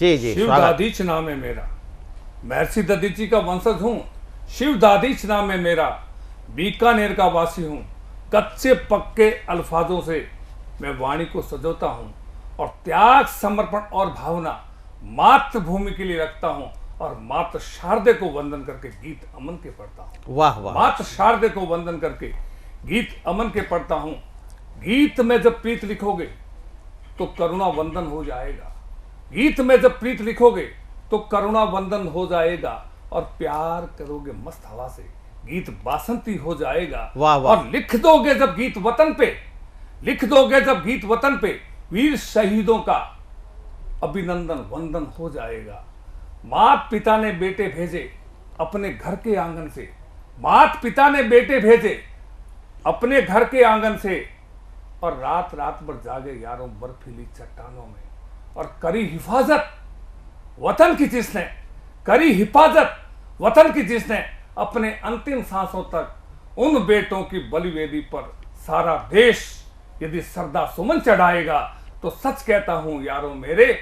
जी जी, शिव दादीच नाम है मेरा। महर्षि दधीची का वंशज हूँ, शिव दादीच नाम है मेरा। बीकानेर का वासी हूँ। कच्चे पक्के अल्फाजों से मैं वाणी को सजोता हूँ और त्याग, समर्पण और भावना मातृभूमि के लिए रखता हूँ और मातृ शारदे को वंदन करके गीत अमन के पढ़ता हूँ। वाह वाह। मातृ शारदे को वंदन करके गीत अमन के पढ़ता हूँ। गीत में जब प्रीत लिखोगे तो करुणा वंदन हो जाएगा। गीत में जब प्रीत लिखोगे तो करुणा वंदन हो जाएगा और प्यार करोगे मस्त हवा से, गीत बासंती हो जाएगा। वाह वाह। और लिख दोगे जब गीत वतन पे, लिख दोगे जब गीत वतन पे, वीर शहीदों का अभिनंदन वंदन हो जाएगा। मात पिता ने बेटे भेजे अपने घर के आंगन से, मात पिता ने बेटे भेजे अपने घर के आंगन से और रात रात भर जागे यारों बर्फीली चट्टानों में, और करी हिफाजत वतन की जिसने, करी हिफाजत वतन की जिसने, अपने अंतिम सांसों तक उन बेटों की बलिवेदी पर सारा देश यदि श्रद्धा सुमन चढ़ाएगा तो सच कहता हूं यारों मेरे,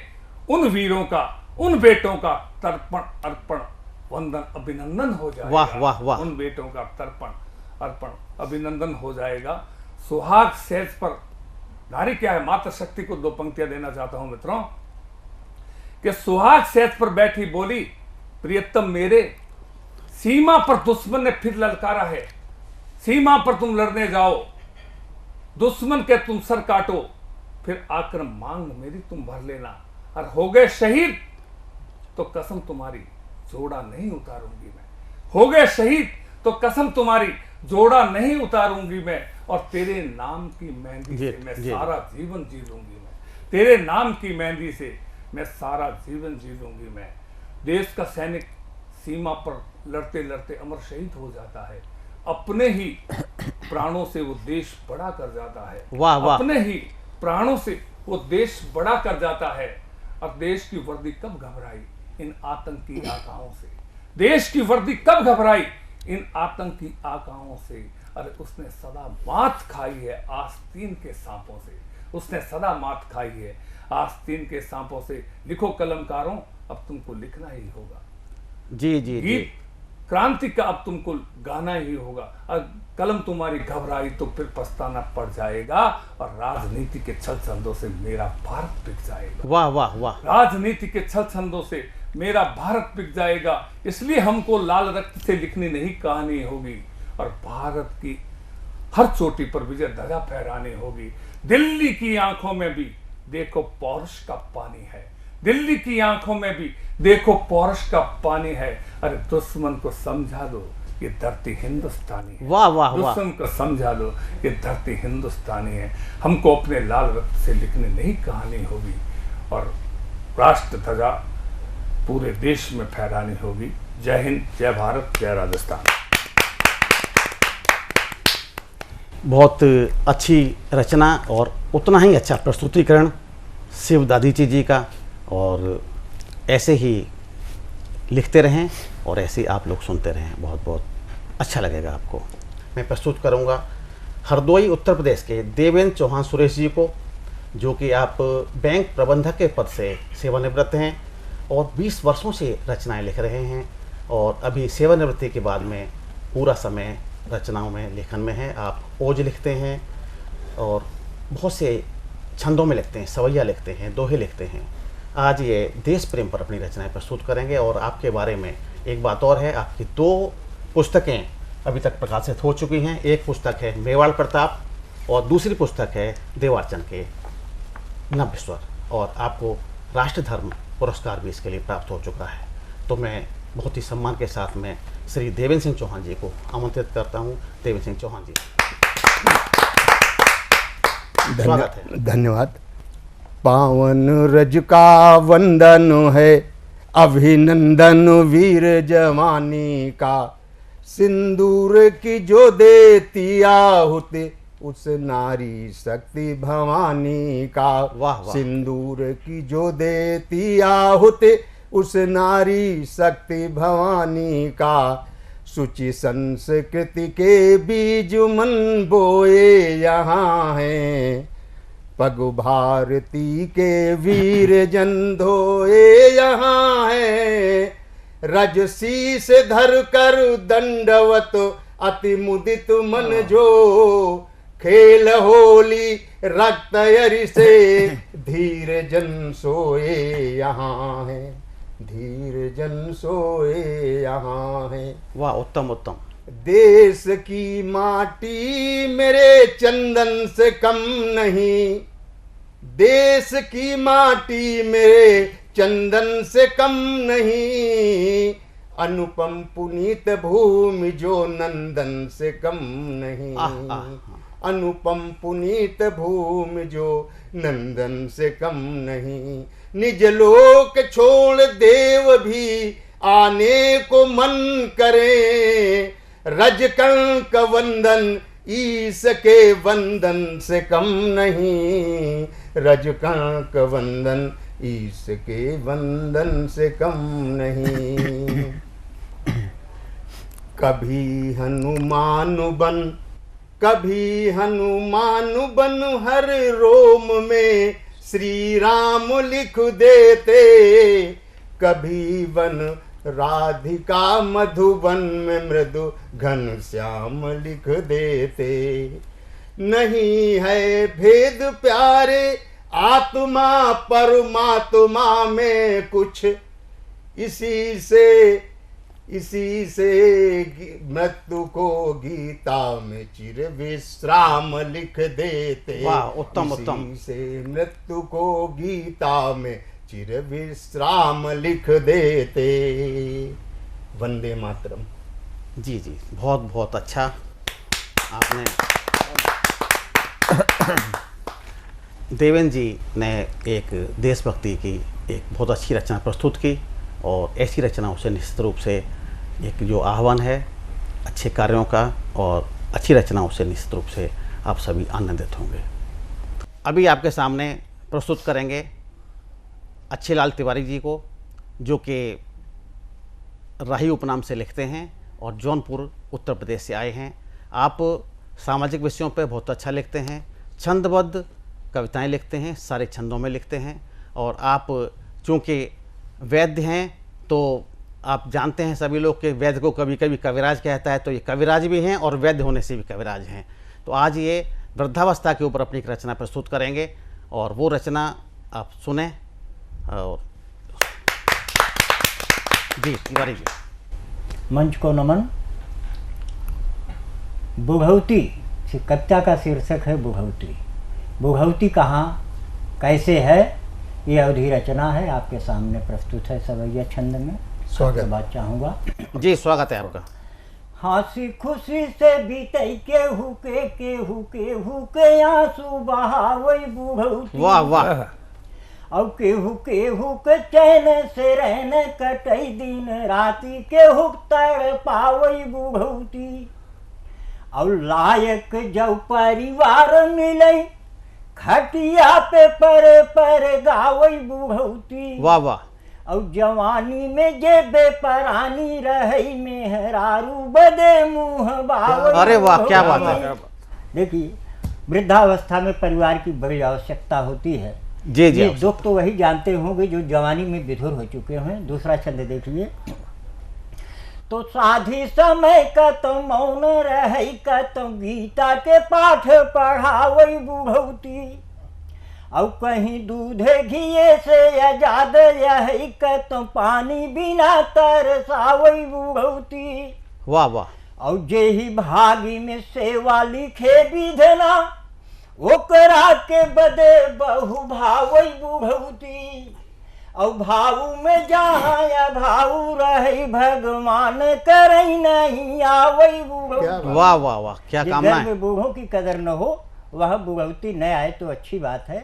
उन वीरों का, उन बेटों का तर्पण अर्पण वंदन अभिनंदन हो जाएगा। वाह वाह वाह। उन बेटों का तर्पण अर्पण अभिनंदन हो जाएगा। सुहाग सेज पर नारी क्या है, मातृ शक्ति को दो पंक्तियां देना चाहता हूं मित्रों कि सुहाग सेज पर बैठी बोली, प्रियतम मेरे, सीमा पर दुश्मन ने फिर ललकारा है, सीमा पर तुम लड़ने जाओ, दुश्मन के तुम सर काटो, फिर आकर मांग मेरी तुम भर लेना, और हो गए शहीद तो कसम तुम्हारी जोड़ा नहीं उतारूंगी मैं, हो गए शहीद तो कसम तुम्हारी जोड़ा नहीं उतारूंगी मैं, और तेरे नाम की मेहंदी से मैं सारा जीवन जी लूंगी मैं, तेरे नाम की मेहंदी से मैं सारा जीवन जी लूंगी मैं। देश का सैनिक सीमा पर लड़ते लड़ते अमर शहीद हो जाता है, अपने ही प्राणों से वो देश बड़ा कर जाता है। वाह वाह। अपने ही प्राणों से वो देश बड़ा कर जाता है। और देश की वर्दी कब घबराई इन आतंकी आकाओं से, देश की वर्दी कब घबराई इन आतंकी आकाओं से। अरे उसने सदा मात खाई है आस्तीन के सांपों से, उसने सदा मात खाई है आस्तीन के सांपों से। लिखो कलमकारों, अब तुमको लिखना ही होगा। जी जी जी। क्रांति का अब तुमको गाना ही होगा। और कलम तुम्हारी घबराई तो फिर पछताना पड़ जाएगा, और राजनीति के छल छंदों से मेरा भारत बिक जाएगा। वाह वाह वाह। राजनीति के छल छंदों से मेरा भारत बिक जाएगा। इसलिए हमको लाल रक्त से लिखनी नहीं कहानी होगी, और भारत की हर चोटी पर विजय ध्वजा फहरानी होगी। दिल्ली की आंखों में भी देखो पौरुष का पानी है, दिल्ली की आंखों में भी देखो पौरुष का पानी है। अरे दुश्मन को समझा दो ये धरती हिंदुस्तानी है। वाह वाह वाह। दुश्मन को समझा दो ये धरती हिंदुस्तानी है। हमको अपने लाल रक्त से लिखने नहीं कहानी होगी, और राष्ट्र ध्वजा पूरे देश में फहरानी होगी। जय हिंद, जय भारत, जय राजस्थान। बहुत अच्छी रचना और उतना ही अच्छा प्रस्तुतिकरण शिव दादीची जी का, और ऐसे ही लिखते रहें और ऐसे ही आप लोग सुनते रहें, बहुत बहुत अच्छा लगेगा आपको। मैं प्रस्तुत करूंगा हरदोई उत्तर प्रदेश के देवेंद्र चौहान सुरेश जी को, जो कि आप बैंक प्रबंधक के पद से सेवानिवृत्त हैं और 20 वर्षों से रचनाएं लिख रहे हैं, और अभी सेवानिवृत्ति के बाद में पूरा समय रचनाओं में लेखन में है। आप ओज लिखते हैं और बहुत से छंदों में लिखते हैं, सवैया लिखते हैं, दोहे लिखते हैं। आज ये देश प्रेम पर अपनी रचनाएं प्रस्तुत करेंगे। और आपके बारे में एक बात और है, आपकी 2 पुस्तकें अभी तक प्रकाशित हो चुकी हैं। एक पुस्तक है मेवाड़ प्रताप और दूसरी पुस्तक है देवारचंद के नव्य स्वर, और आपको राष्ट्र धर्म पुरस्कार भी इसके लिए प्राप्त हो चुका है। तो मैं बहुत ही सम्मान के साथ में श्री देवेंद्र सिंह चौहान जी को आमंत्रित करता हूँ। देवेंद्र सिंह चौहान जी, स्वागत है। धन्यवाद। पावन रज का वंदन है, अभिनंदन वीर जवानी का, सिंदूर की जो देती आहुति उस नारी शक्ति भवानी का। वाह वाह। सिंदूर की जो देती आहुति उस नारी शक्ति भवानी का, सुचि संस्कृति के बीज मन बोए यहाँ हैं, पग भारती के वीर जन धोए यहाँ है। रज शीस धर कर दंडवत अति मुदित मन जो खेल होली रक्त यरि से धीर जन सोए यहाँ है, धीर जन सोए यहाँ है। वाह, उत्तम उत्तम। देश की माटी मेरे चंदन से कम नहीं, देश की माटी मेरे चंदन से कम नहीं, अनुपम पुनीत भूमि जो नंदन से कम नहीं, अनुपम पुनीत भूमि जो नंदन से कम नहीं। निज लोक छोड़ देव भी आने को मन करे, रजकंक वंदन ईश के वंदन से कम नहीं, रजकंक वंदन ईश के वंदन से कम नहीं। कभी हनुमान बन, कभी हनुमान बन हर रोम में श्री राम लिख देते, कभी वन राधिका मधुबन में मृदु घन श्याम लिख देते। नहीं है भेद प्यारे आत्मा परमात्मा में कुछ, इसी से मृत्यु को गीता में चिर विश्राम लिख देते। वाह, उत्तम उत्तम। इसी से मृत्यु को गीता में चिर विश्राम लिख देते। वंदे मातरम। जी जी, बहुत बहुत अच्छा आपने। देवेंद्र जी ने एक देशभक्ति की एक बहुत अच्छी रचना प्रस्तुत की, और ऐसी रचनाओं से निश्चित रूप से एक जो आह्वान है अच्छे कार्यों का, और अच्छी रचनाओं से निश्चित रूप से आप सभी आनंदित होंगे। अभी आपके सामने प्रस्तुत करेंगे अच्छे लाल तिवारी जी को, जो कि राही उपनाम से लिखते हैं और जौनपुर उत्तर प्रदेश से आए हैं। आप सामाजिक विषयों पर बहुत अच्छा लिखते हैं, छंदबद्ध कविताएं लिखते हैं, सारे छंदों में लिखते हैं, और आप चूँकि वैद्य हैं तो आप जानते हैं सभी लोग कि वैद्य को कभी कभी कविराज कहता है, तो ये कविराज भी हैं और वैद्य होने से भी कविराज हैं। तो आज ये वृद्धावस्था के ऊपर अपनी एक रचना प्रस्तुत करेंगे, और वो रचना आप सुने। और जी तिवारी जी। मंच को नमन। बुघौती कविता का शीर्षक है बुघौती। बुघौती कहाँ कैसे है, ये अवधि रचना है, आपके सामने प्रस्तुत है सवैया छंद में। स्वागत बात चाहूँगा। जी स्वागत है आपका। हंसी खुशी से बीते केहू के आंसू बहावई बुघौती। वाह वाह। और केहू के चैन से रहने कटई दिन राती, केहू तड़ पावई बुघौती। और लायक जब परिवार मिले खटिया पे पर गावई बुघौती। वाह वाह। और जवानी में जे बेपरानी रही मेहरारू बदे मुँह बावई। अरे वाह, क्या बात है। देखिए, वृद्धावस्था में परिवार की बड़ी आवश्यकता होती है। जी जी। दुख तो वही जानते होंगे जो जवानी में विधुर हो चुके हैं। दूसरा छंद देखिए। तो साधी समय का तो मौन रही का तो गीता के पाठ पढ़ावई बुघौती। और कहीं दूधे घिये से आजाद यही का तो पानी बिना तरसावई बुघौती। वाह वाह। और जे ही भागी में सेवा लिखे विधना, ओकरा के बदे बहु भावई बुघौती। और भावू में जहाँ भावू रही भगवान करई नहीं आवई बुघौती। वाह वाह वाह, क्या कामना है। में बूढ़ों की कदर न हो वह बुघौती न आए तो अच्छी बात है।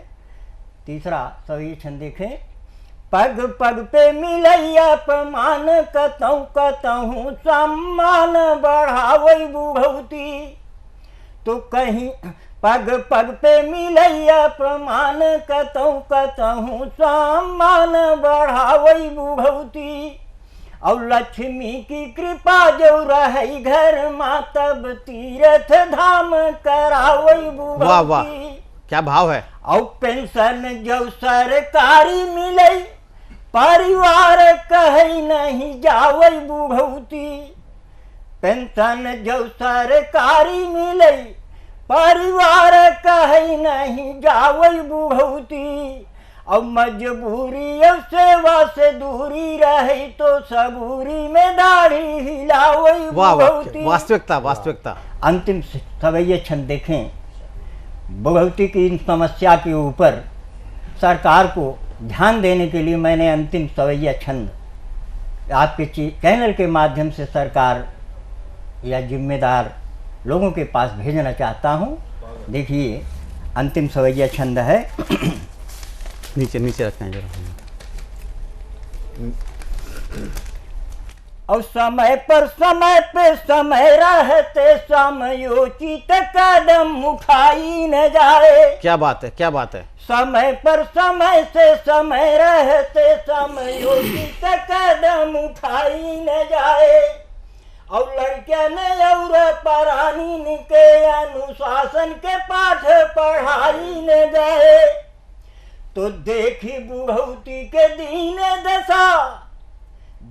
तीसरा सभी छंद देखें। पग पग पे मिलई अपमान कतहूँ सम्मान बढ़ावई बुघौती। तो कहीं पग पग पे मिलई अपमान कतहूँ सम्मान बढ़ावई बुघौती। और लक्ष्मी की कृपा जो रही घर माँ तब तीर्थ धाम करावई बुघौती। वाह वाह, क्या भाव है। और पेंशन जो सरकारी मिलई परिवार कहीं नहीं जावई बुघौती। पेंशन जो सरकारी मिलई परिवार कहीं नहीं जावई बुढ़ौती, अब मजबूरी अब सेवा से दूरी रही तो सबूरी में दाढ़ी हिलावई वाह वाह, बुढ़ौती। वास्तविकता वास्तविकता। अंतिम सवैया छंद देखें, बुढ़ौती की इन समस्या के ऊपर सरकार को ध्यान देने के लिए मैंने अंतिम सवैया छंद आपके चैनल के माध्यम से सरकार या जिम्मेदार लोगों के पास भेजना चाहता हूँ। देखिए अंतिम सवैया छंद है। नीचे नीचे रखें जरा। और समय पर समय पे समय रहते समयोचित कदम उठाई न जाए। क्या बात है, क्या बात है। समय पर समय से समय रहते समयोचित कदम उठाई न जाए। और लड़किया ने और परानी के अनुशासन के पाठ पढ़ाई न जाए। तो देखी बुढ़ौती के दीन दशा,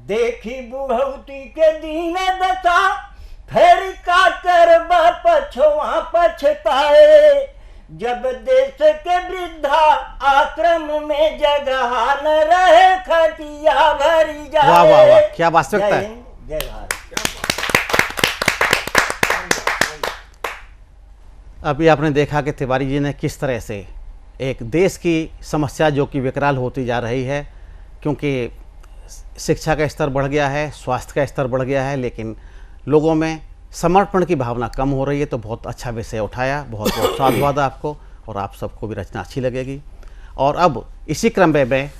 देखी बुढ़ौती के दीन दशा, फिर का करब पछवा पछताए। जब देश के वृद्धा आश्रम में जगह न रहे खटिया भरी जाए। वाह वाह वाह, क्या वास्तविकता है। जय भारत। अभी आपने देखा कि तिवारी जी ने किस तरह से एक देश की समस्या जो कि विकराल होती जा रही है, क्योंकि शिक्षा का स्तर बढ़ गया है, स्वास्थ्य का स्तर बढ़ गया है, लेकिन लोगों में समर्पण की भावना कम हो रही है। तो बहुत अच्छा विषय उठाया, बहुत बहुत साधुवाद आपको, और आप सबको भी रचना अच्छी लगेगी। और अब इसी क्रम में मैं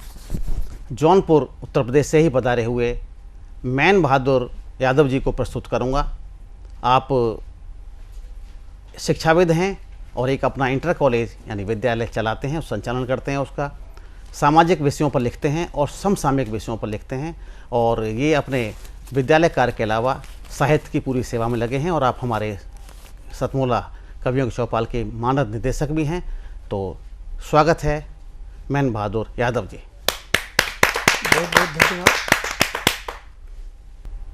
जौनपुर उत्तर प्रदेश से ही पधारे हुए मैन बहादुर यादव जी को प्रस्तुत करूँगा। आप शिक्षाविद हैं और एक अपना इंटर कॉलेज यानी विद्यालय चलाते हैं, संचालन करते हैं उसका। सामाजिक विषयों पर लिखते हैं और समसामयिक विषयों पर लिखते हैं, और ये अपने विद्यालय कार्य के अलावा साहित्य की पूरी सेवा में लगे हैं। और आप हमारे सतमोला कवियों के चौपाल के मानद निदेशक भी हैं। तो स्वागत है मैन बहादुर यादव जी। बहुत बहुत धन्यवाद।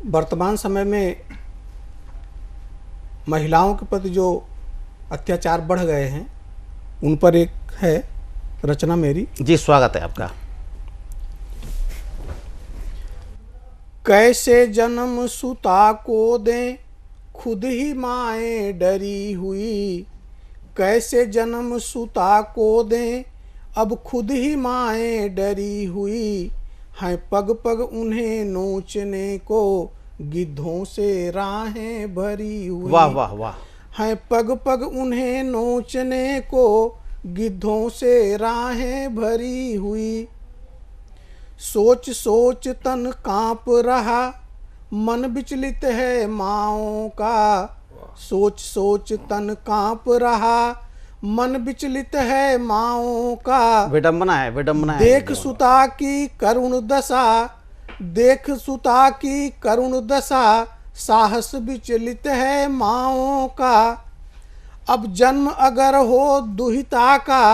वर्तमान समय में महिलाओं के प्रति जो अत्याचार बढ़ गए हैं उन पर एक है रचना मेरी। जी स्वागत है आपका। कैसे जन्म सुता को दें खुद ही माए डरी हुई, कैसे जन्म सुता को दें अब खुद ही माए डरी हुई, हैं पग पग उन्हें नोचने को गिद्धों से राहें भरी हुई। वाह वाह वाह। हैं पग पग उन्हें नोचने को गिद्धों से राहें भरी हुई। सोच सोच तन कांप रहा मन विचलित है माओं का, सोच सोच तन कांप रहा मन विचलित है माओं का। विडंबना है, विडंबना है। देख सुता की करुण दशा, देख सुता की करुण दशा, साहस विचलित है माओं का। अब जन्म अगर हो दुहिता का,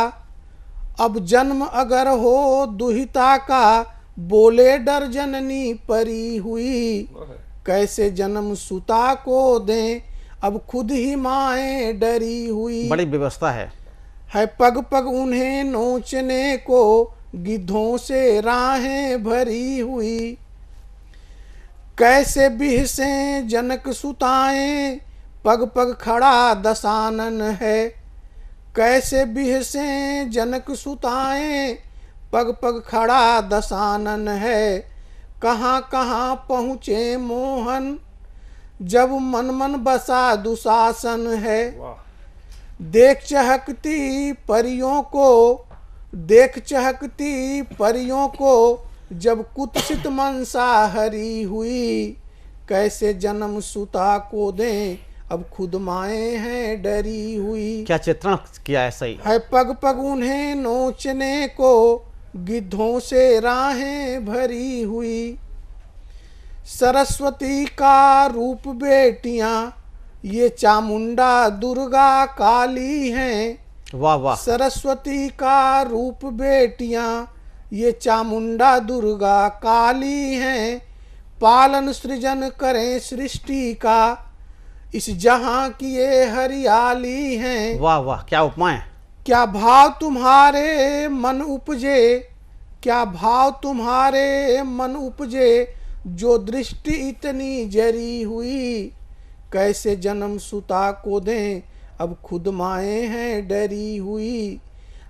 अब जन्म अगर हो दुहिता का, बोले डर जननी परी हुई, कैसे जन्म सुता को दें अब खुद ही माएँ डरी हुई। बड़ी व्यवस्था है पग पग उन्हें नोचने को गिद्धों से राहें भरी हुई। कैसे बिहसें जनक सुताएं पग पग खड़ा दशानन है, कैसे बिहसें जनक सुताएं पग पग खड़ा दशानन है। कहाँ कहाँ पहुँचे मोहन जब मन मन बसा दुशासन है। देख चहकती परियों को, देख चहकती परियों को जब कुत्सित मनसा हरी हुई, कैसे जन्म सुता को दें अब खुद माए हैं डरी हुई। क्या चित्रण किया है, सही है पग पग उन्हें नोचने को गिद्धों से राहें भरी हुई। सरस्वती का रूप बेटियां ये चामुंडा दुर्गा काली हैं। वाह वाह। सरस्वती का रूप बेटियां ये चामुंडा दुर्गा काली हैं। पालन सृजन करें सृष्टि का, इस जहां की ये हरियाली है। वाह वाह, क्या उपमा है। क्या भाव तुम्हारे मन उपजे, क्या भाव तुम्हारे मन उपजे, जो दृष्टि इतनी जरी हुई। कैसे जन्म सुता को दें, अब खुद माए हैं डरी हुई।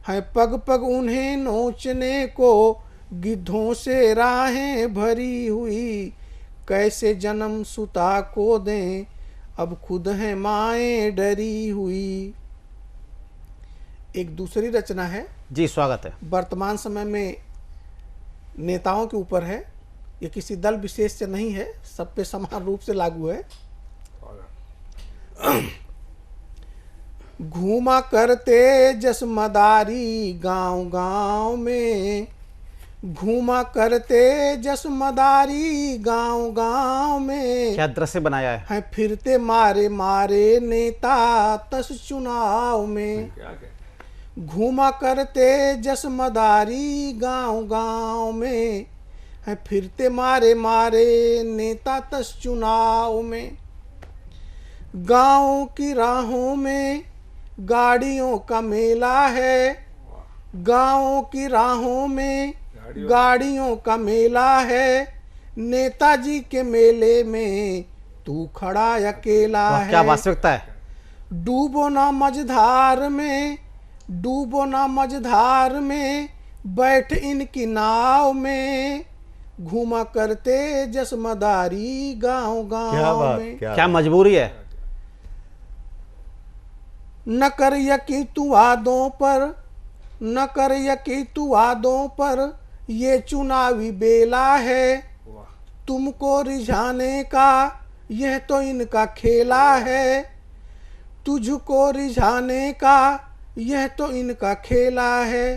है पग पग उन्हें नोचने को, गिद्धों से राहें भरी हुई। कैसे जन्म सुता को दें, अब खुद हैं माए डरी हुई। एक दूसरी रचना है जी, स्वागत है। वर्तमान समय में नेताओं के ऊपर है, ये किसी दल विशेष से नहीं है, सब पे समान रूप से लागू है। घूमा करते जसमदारी गांव गांव में, घूमा करते जसमदारी गांव गांव में। क्या दृश्य बनाया है। फिरते मारे मारे नेता तस चुनाव में। घूमा करते जसमदारी गांव गांव में, है फिरते मारे मारे नेता तस चुनाव में। गांव की राहों में गाड़ियों का मेला है, गांव की राहों में गाड़ियों का मेला है। नेताजी के मेले में तू खड़ा अकेला है। क्या वास्तविकता है। डूबो ना मझधार में, डूबो ना मझधार में, बैठ इनकी नाव में। घूमा करते जसमदारी गांव गांव में। क्या मजबूरी है। न कर यकीन तू वादों पर, न कर यकीन तू वादों पर, ये चुनावी बेला है। तुमको रिझाने का यह तो इनका खेला है। तुझको रिझाने का यह तो इनका खेला है।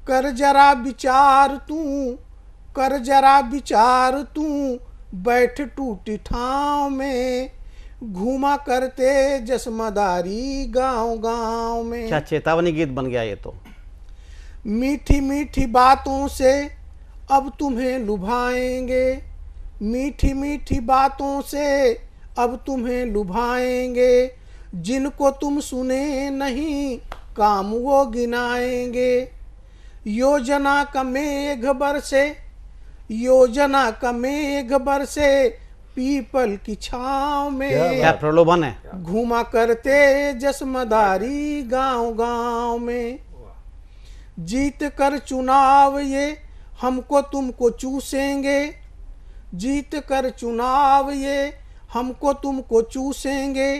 कर जरा विचार तू, कर जरा विचार तू, बैठ टूटी ठाव में। घूमा करते जसमदारी गांव गांव में। क्या चेतावनी गीत बन गया ये तो। मीठी मीठी बातों से अब तुम्हें लुभाएंगे, मीठी मीठी बातों से अब तुम्हें लुभाएंगे। जिनको तुम सुने नहीं काम वो गिनाएंगे। योजना का मेघ बरसे, योजना का मेघ बरसे, पीपल की छांव में। क्या प्रलोभन है। घूमा करते जसमदारी गांव गांव में। जीत कर चुनाव ये हमको तुमको चूसेंगे, जीत कर चुनाव ये हमको तुमको चूसेंगे।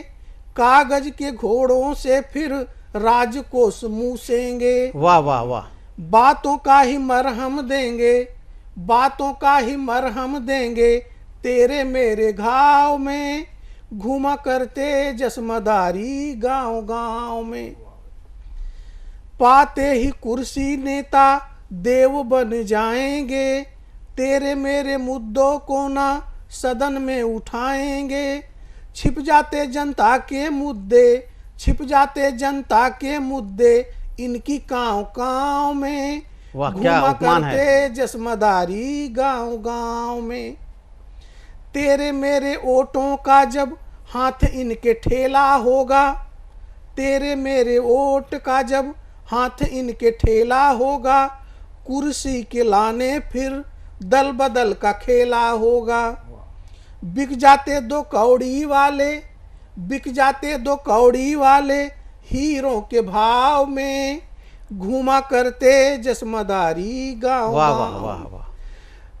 कागज के घोड़ों से फिर राज को मूसेंगे। वाह वाह वाह। बातों का ही मरहम देंगे, बातों का ही मरहम देंगे, तेरे मेरे घाव में। घूमा करते जसमदारी गांव गांव में। पाते ही कुर्सी नेता देव बन जाएंगे। तेरे मेरे मुद्दों को ना सदन में उठाएंगे। छिप जाते जनता के मुद्दे, छिप जाते जनता के मुद्दे, इनकी कांव कांव में। घूमा करते जसमदारी गांव गांव में। तेरे मेरे ओटों का जब हाथ इनके ठेला होगा, तेरे मेरे ओट का जब हाथ इनके ठेला होगा। कुर्सी के लाने फिर दल बदल का खेला होगा। बिक जाते दो कौड़ी वाले, बिक जाते दो कौड़ी वाले, हीरों के भाव में। घूमा करते जसमदारी गांव वाह वाह वाह वाह।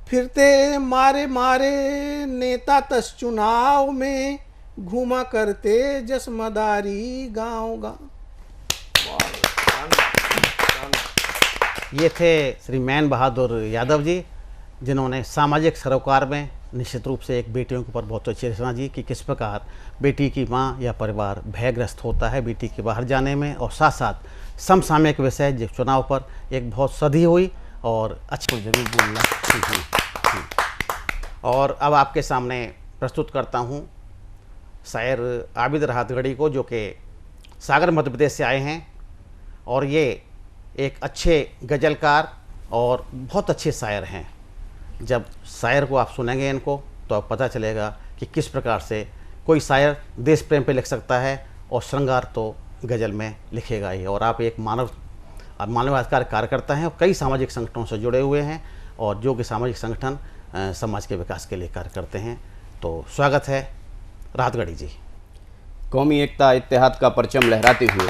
फिरते मारे मारे नेता तस चुनाव में। घूमा करते जसमदारी गांव गांव। ये थे श्री मैन बहादुर यादव जी, जिन्होंने सामाजिक सरोकार में निश्चित रूप से एक बेटियों के ऊपर बहुत अच्छी रचना जी कि किस प्रकार बेटी की माँ या परिवार भयग्रस्त होता है बेटी के बाहर जाने में, और साथ साथ समसामयिक विषय जो चुनाव पर एक बहुत सदी हुई और अच्छी जरूर बोलना। और अब आपके सामने प्रस्तुत करता हूँ शायर आबिद राहतगढ़ी को, जो कि सागर मध्य प्रदेश से आए हैं और ये एक अच्छे गज़लकार और बहुत अच्छे शायर हैं। जब शायर को आप सुनेंगे इनको तो अब पता चलेगा कि किस प्रकार से कोई शायर देश प्रेम पे लिख सकता है और श्रृंगार तो गज़ल में लिखेगा ही। और आप एक मानवाधिकार कार्यकर्ता हैं और कई सामाजिक संगठनों से जुड़े हुए हैं और जो कि सामाजिक संगठन समाज के विकास के लिए कार्य करते हैं। तो स्वागत है राहतगढ़ी जी। कौमी एकता इत्तेहाद का परचम लहराते हुए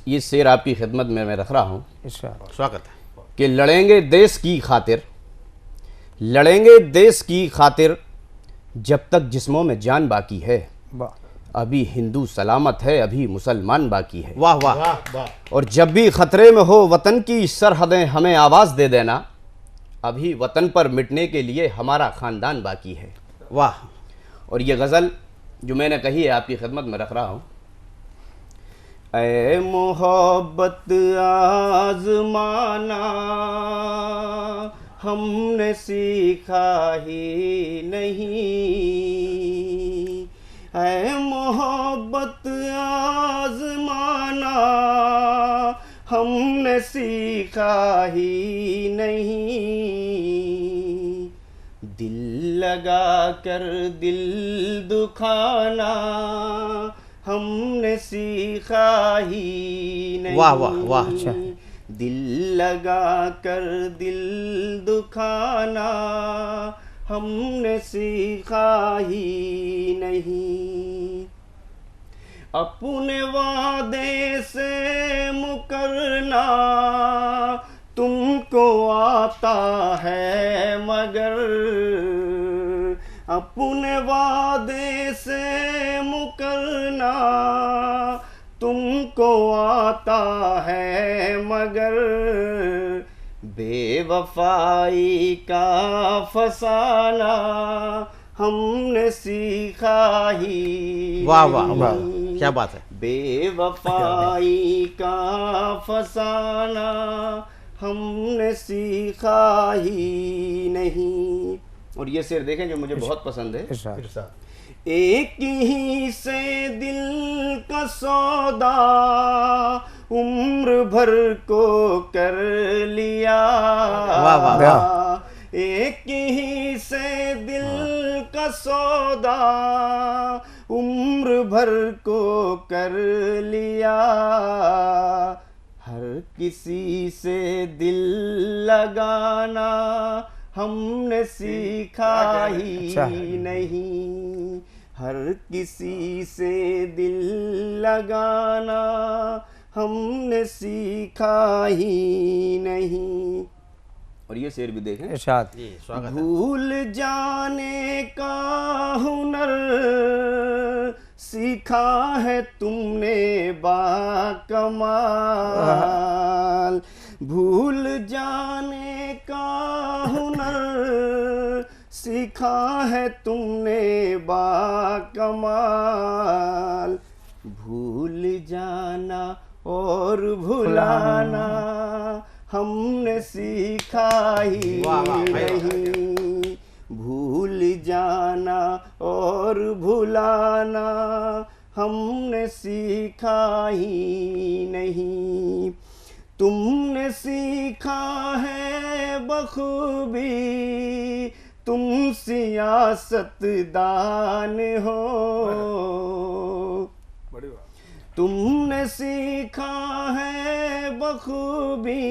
ये शेर आपकी खिदमत में मैं रख रहा हूँ। स्वागत है। कि लड़ेंगे देश की खातिर, लड़ेंगे देश की खातिर, जब तक जिस्मों में जान बाकी है। अभी हिंदू सलामत है, अभी मुसलमान बाकी है। वाह वाह वाह। और जब भी खतरे में हो वतन की सरहदें, हमें आवाज़ दे देना, अभी वतन पर मिटने के लिए हमारा ख़ानदान बाकी है। वाह। और ये गज़ल जो मैंने कही है आपकी खिदमत में रख रहा हूँ। ऐ मोहब्बत आज़माना हमने सीखा ही नहीं, ऐ मोहब्बत आज़माना हमने सीखा ही नहीं, दिल लगा कर दिल दुखाना हमने सीखा ही नहीं। वाह वाह वाह। अच्छा। दिल लगा कर दिल दुखाना हमने सीखा ही नहीं, अपने वादे से मुकरना तुमको आता है मगर, अपने वादे से मुकरना तुमको आता है मगर, बेवफाई का फसाना हमने सीखा ही। वाह वाह वाह, क्या बात है। बेवफाई का फसाना हमने सीखा ही नहीं। और ये शेर देखें जो मुझे बहुत पसंद है। एक ही से दिल का सौदा उम्र भर को कर लिया, वाह वाह। एक ही से दिल का सौदा उम्र भर को कर लिया, हर किसी से दिल लगाना हमने सीखा ही नहीं, हर किसी से दिल लगाना हमने सीखा ही नहीं। और ये शेर भी देखें। भूल जाने का हुनर सीखा है तुमने बाकमाल, भूल जाने का हुनर सीखा है तुमने बाकमाल, भूल जाना और भुलाना हमने सीखा ही नहीं, भूल जाना और भुलाना हमने सीखा ही नहीं, तुमने सीखा है बखूबी तुम सियासतदान हो, तुमने सीखा है बखूबी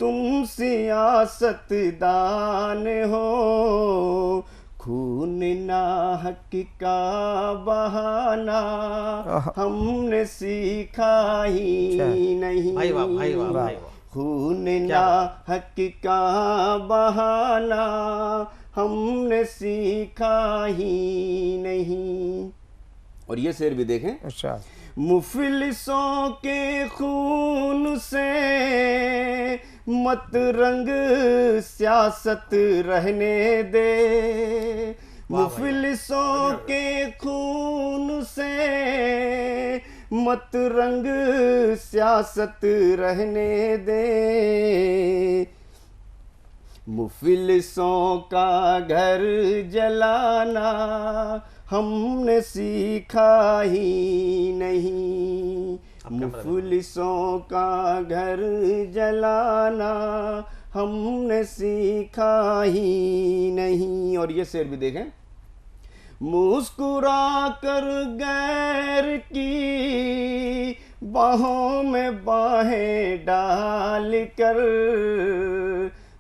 तुम सियासतदान हो, खून नाहक का बहाना हमने सीखा ही नहीं, खून नाहक का बहाना हमने सीखा ही नहीं। और ये शेर भी देखें। अच्छा। मुफलिसों के खून से मत रंग सियासत रहने दे, मुफलिसों के खून से मत रंग सियासत रहने दे, मुफलिसों का घर जलाना हमने सीखा ही नहीं, मुफलिसों का घर जलाना हमने सीखा ही नहीं। और ये शेर भी देखें, मुस्कुरा कर गैर की बाहों में बाहें डाल कर,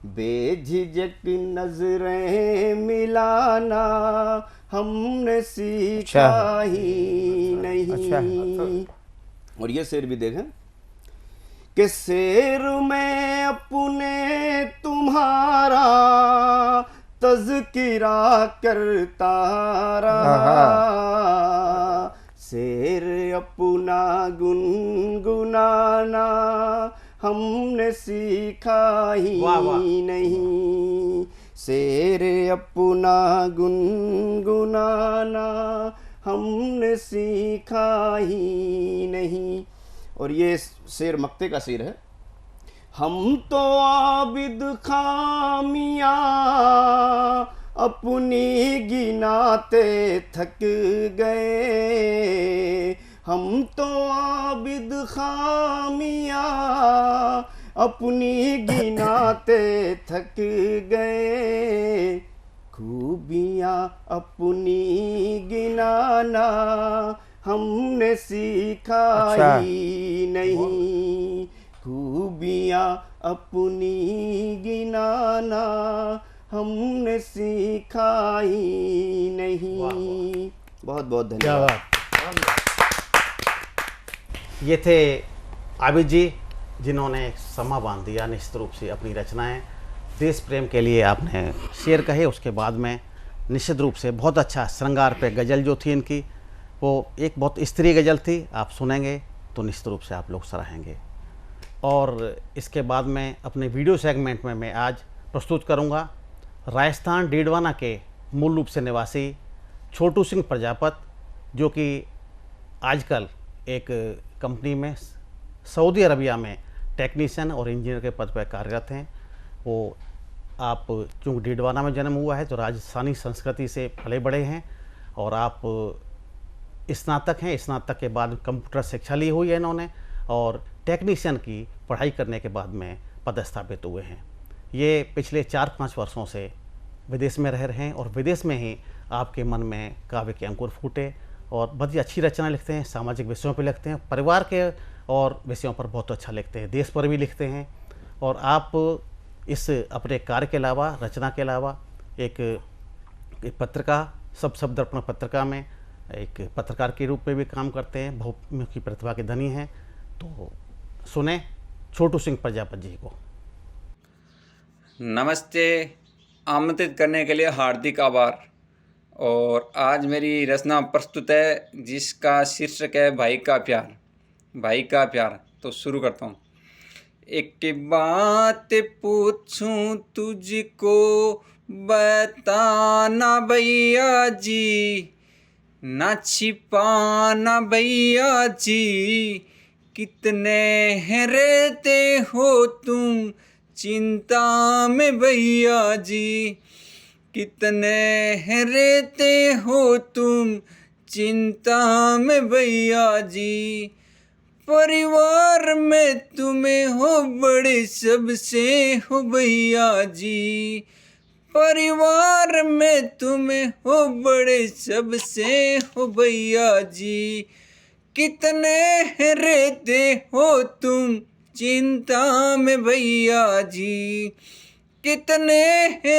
बेझिझक नजरें मिलाना हमने सीखा ही नहीं। और ये शेर भी देखें कि शेर में अपने तुम्हारा तज़किरा करता रहा, शेर अपना गुनगुनाना हमने सीखा ही नहीं। शेर अपना गुनगुनाना हमने सीखा ही नहीं। और ये शेर मक्ते का शेर है, हम तो आबिद खामियां अपनी गिनाते थक गए, हम तो आबिद खामियां अपनी गिनाते थक गए, खूबियां अपनी गिनाना हमने सीखा ही नहीं, खूबियां अपनी गिनाना हमने सीखा ही नहीं। बहुत बहुत धन्यवाद। ये थे आबिद जी, जिन्होंने समा बांध दिया निश्चित रूप से अपनी रचनाएं देश प्रेम के लिए आपने शेर कहे। उसके बाद में निश्चित रूप से बहुत अच्छा श्रृंगार पे गज़ल जो थी इनकी, वो एक बहुत स्त्री गज़ल थी। आप सुनेंगे तो निश्चित रूप से आप लोग सराहेंगे। और इसके बाद में अपने वीडियो सेगमेंट में मैं आज प्रस्तुत करूंगा राजस्थान डीडवाना के मूल रूप से निवासी छोटू सिंह प्रजापत, जो कि आजकल एक कंपनी में सऊदी अरबिया में टेक्नीशियन और इंजीनियर के पद पर कार्यरत हैं। वो आप चूँकि डीडवाना में जन्म हुआ है तो राजस्थानी संस्कृति से पले बड़े हैं, और आप स्नातक हैं। स्नातक के बाद कंप्यूटर शिक्षा ली हुई है इन्होंने, और टेक्नीशियन की पढ़ाई करने के बाद में पदस्थापित हुए हैं। ये पिछले 4-5 वर्षों से विदेश में रह रहे हैं, और विदेश में ही आपके मन में काव्य के अंकुर फूटे, और बहुत ही अच्छी रचना लिखते हैं। सामाजिक विषयों पर लिखते हैं, परिवार के और विषयों पर बहुत अच्छा लिखते हैं, देश पर भी लिखते हैं। और आप इस अपने कार्य के अलावा, रचना के अलावा एक पत्रिका सब दर्पण पत्रिका में एक पत्रकार के रूप में भी काम करते हैं, बहुमुखी प्रतिभा के धनी हैं। तो सुने छोटू सिंह प्रजापत जी को। नमस्ते, आमंत्रित करने के लिए हार्दिक आभार। और आज मेरी रचना प्रस्तुत है जिसका शीर्षक है भाई का प्यार। भाई का प्यार। तो शुरू करता हूँ। एक बात पूछूं तुझको बताना भैया जी, ना छिपाना भैया जी, कितने हैं रहते हो तुम चिंता में भैया जी, कितने हैं रहते हो तुम चिंता में भैया जी, परिवार में तुम्हें हो बड़े सबसे हो भैया जी, परिवार में तुम्हें हो बड़े सबसे हो भैया जी, कितने रहते हो तुम चिंता में भैया जी, कितने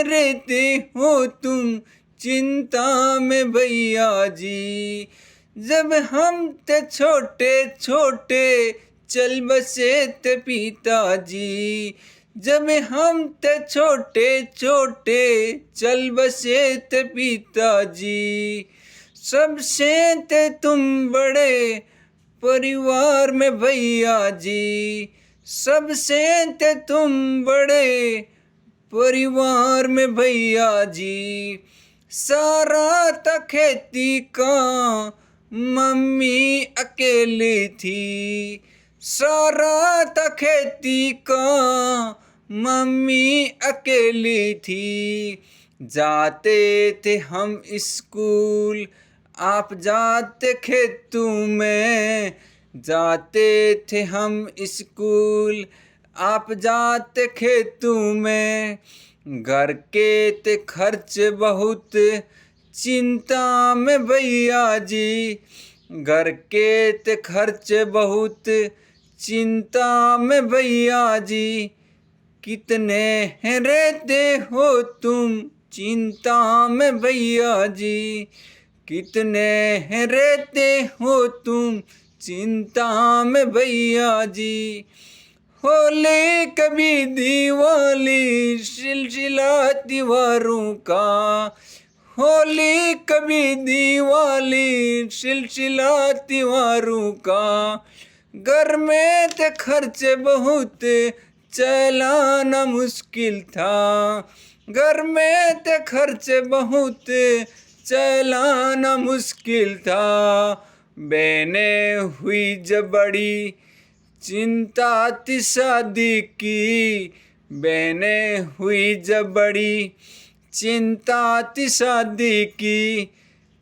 रहते हो तुम चिंता में भैया जी, जब हम थे छोटे छोटे चल बसे थे पिताजी, जब हम थे छोटे छोटे चल बसे थे पिताजी, सबसे थे तुम बड़े परिवार में भैया जी, सबसे थे तुम बड़े परिवार में भैया जी, सारा था खेती का मम्मी अकेली थी, सारा था खेती का मम्मी अकेली थी, जाते थे हम स्कूल आप जाते खेतों में, जाते थे हम स्कूल आप जाते खेतों में, घर के ते खर्च बहुत, चिंता में भैया जी, घर के ते खर्च बहुत, चिंता में भैया जी, कितने हैं रहते हो तुम चिंता में भैया जी, कितने हैं रहते हो तुम चिंता में भैया जी। होली कभी दिवाली सिलसिला त्योहारों का, होली कभी दिवाली सिलसिला त्योहारों का, घर में ते खर्चे बहुत चलाना मुश्किल था, घर में ते खर्चे बहुत चलाना मुश्किल था, बहनें हुई जब बड़ी चिंता थी शादी की, बहनें हुई जब बड़ी चिंता थी शादी की,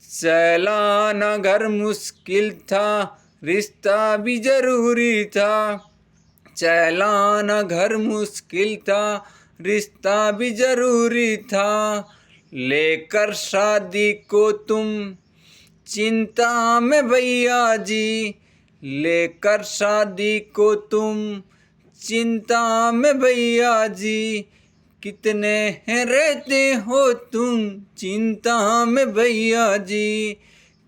चलाना घर मुश्किल था रिश्ता भी जरूरी था, चलाना घर मुश्किल था रिश्ता भी जरूरी था, लेकर शादी को तुम चिंता में भैया जी, लेकर शादी को तुम चिंता में भैया जी, कितने हैं रहते हो तुम चिंता में भैया जी,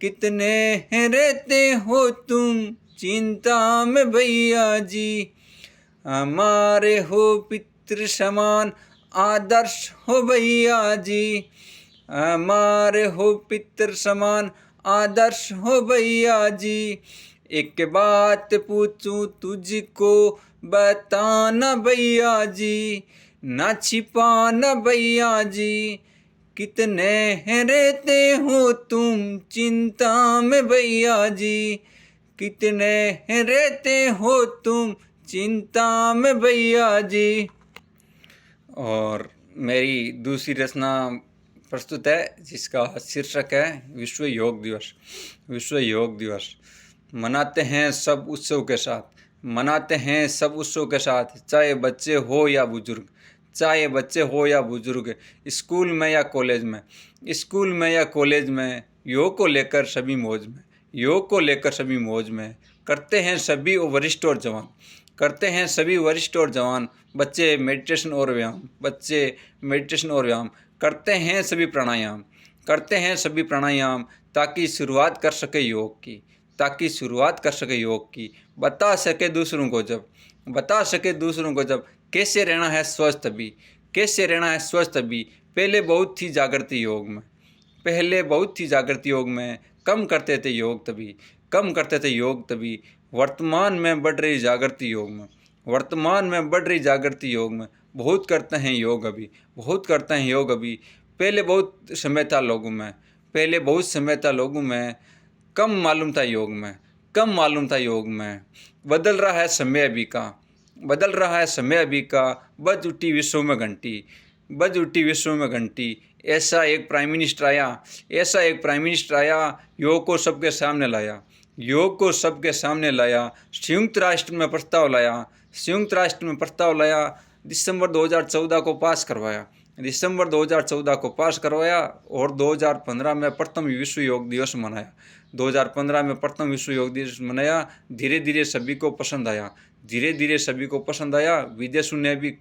कितने हैं रहते हो तुम चिंता में भैया जी। हमारे हो पितृ समान आदर्श हो भैया जी, हमारे हो पितृ समान आदर्श हो भैया जी, एक बात पूछूं तुझको बताना भैया जी, ना छिपाना भैया जी, कितने हैं रहते हो तुम चिंता में भैया जी, कितने हैं रहते हो तुम चिंता में भैया जी। और मेरी दूसरी रचना प्रस्तुत है जिसका शीर्षक है विश्व योग दिवस। विश्व योग दिवस मनाते हैं सब उत्सव के साथ, मनाते हैं सब उत्सव के साथ, चाहे बच्चे हो या बुजुर्ग, चाहे बच्चे हो या बुजुर्ग, स्कूल में या कॉलेज में, स्कूल में या कॉलेज में, योग को लेकर सभी मौज में, योग को लेकर सभी मौज में, करते हैं सभी वरिष्ठ और जवान, करते हैं सभी वरिष्ठ और जवान, बच्चे मेडिटेशन और व्यायाम, बच्चे मेडिटेशन और व्यायाम, करते हैं सभी प्राणायाम, करते हैं सभी प्राणायाम, ताकि शुरुआत कर सके योग की, ताकि शुरुआत कर सके योग की, बता सके दूसरों को जब, बता सके दूसरों को जब, कैसे रहना है स्वस्थ भी, कैसे रहना है स्वस्थ भी। पहले बहुत थी जागृति योग में, पहले बहुत थी जागृति योग में, कम करते थे योग तभी, कम करते थे योग तभी, वर्तमान में बढ़ रही जागृति योग में, वर्तमान में बढ़ रही जागृति योग में, बहुत करते हैं योग अभी, बहुत करते हैं योग अभी। पहले बहुत समय था लोगों में, पहले बहुत समय था लोगों में, कम मालूम था योग में, कम मालूम था योग में। बदल रहा है समय अभी का, बदल रहा है समय अभी का, बज उठी विश्व में घंटी, बज उठी विश्व में घंटी। ऐसा एक प्राइम मिनिस्टर आया, ऐसा एक प्राइम मिनिस्टर आया, योग को सबके सामने लाया, योग को सबके सामने लाया, संयुक्त राष्ट्र में प्रस्ताव लाया, संयुक्त राष्ट्र में प्रस्ताव लाया, दिसंबर 2014 को पास करवाया, दिसंबर 2014 को पास करवाया और 2015 में प्रथम विश्व योग दिवस मनाया, 2015 में प्रथम विश्व योग दिवस मनाया। धीरे धीरे सभी को पसंद आया, धीरे धीरे सभी को पसंद आया, विदेशों ने भी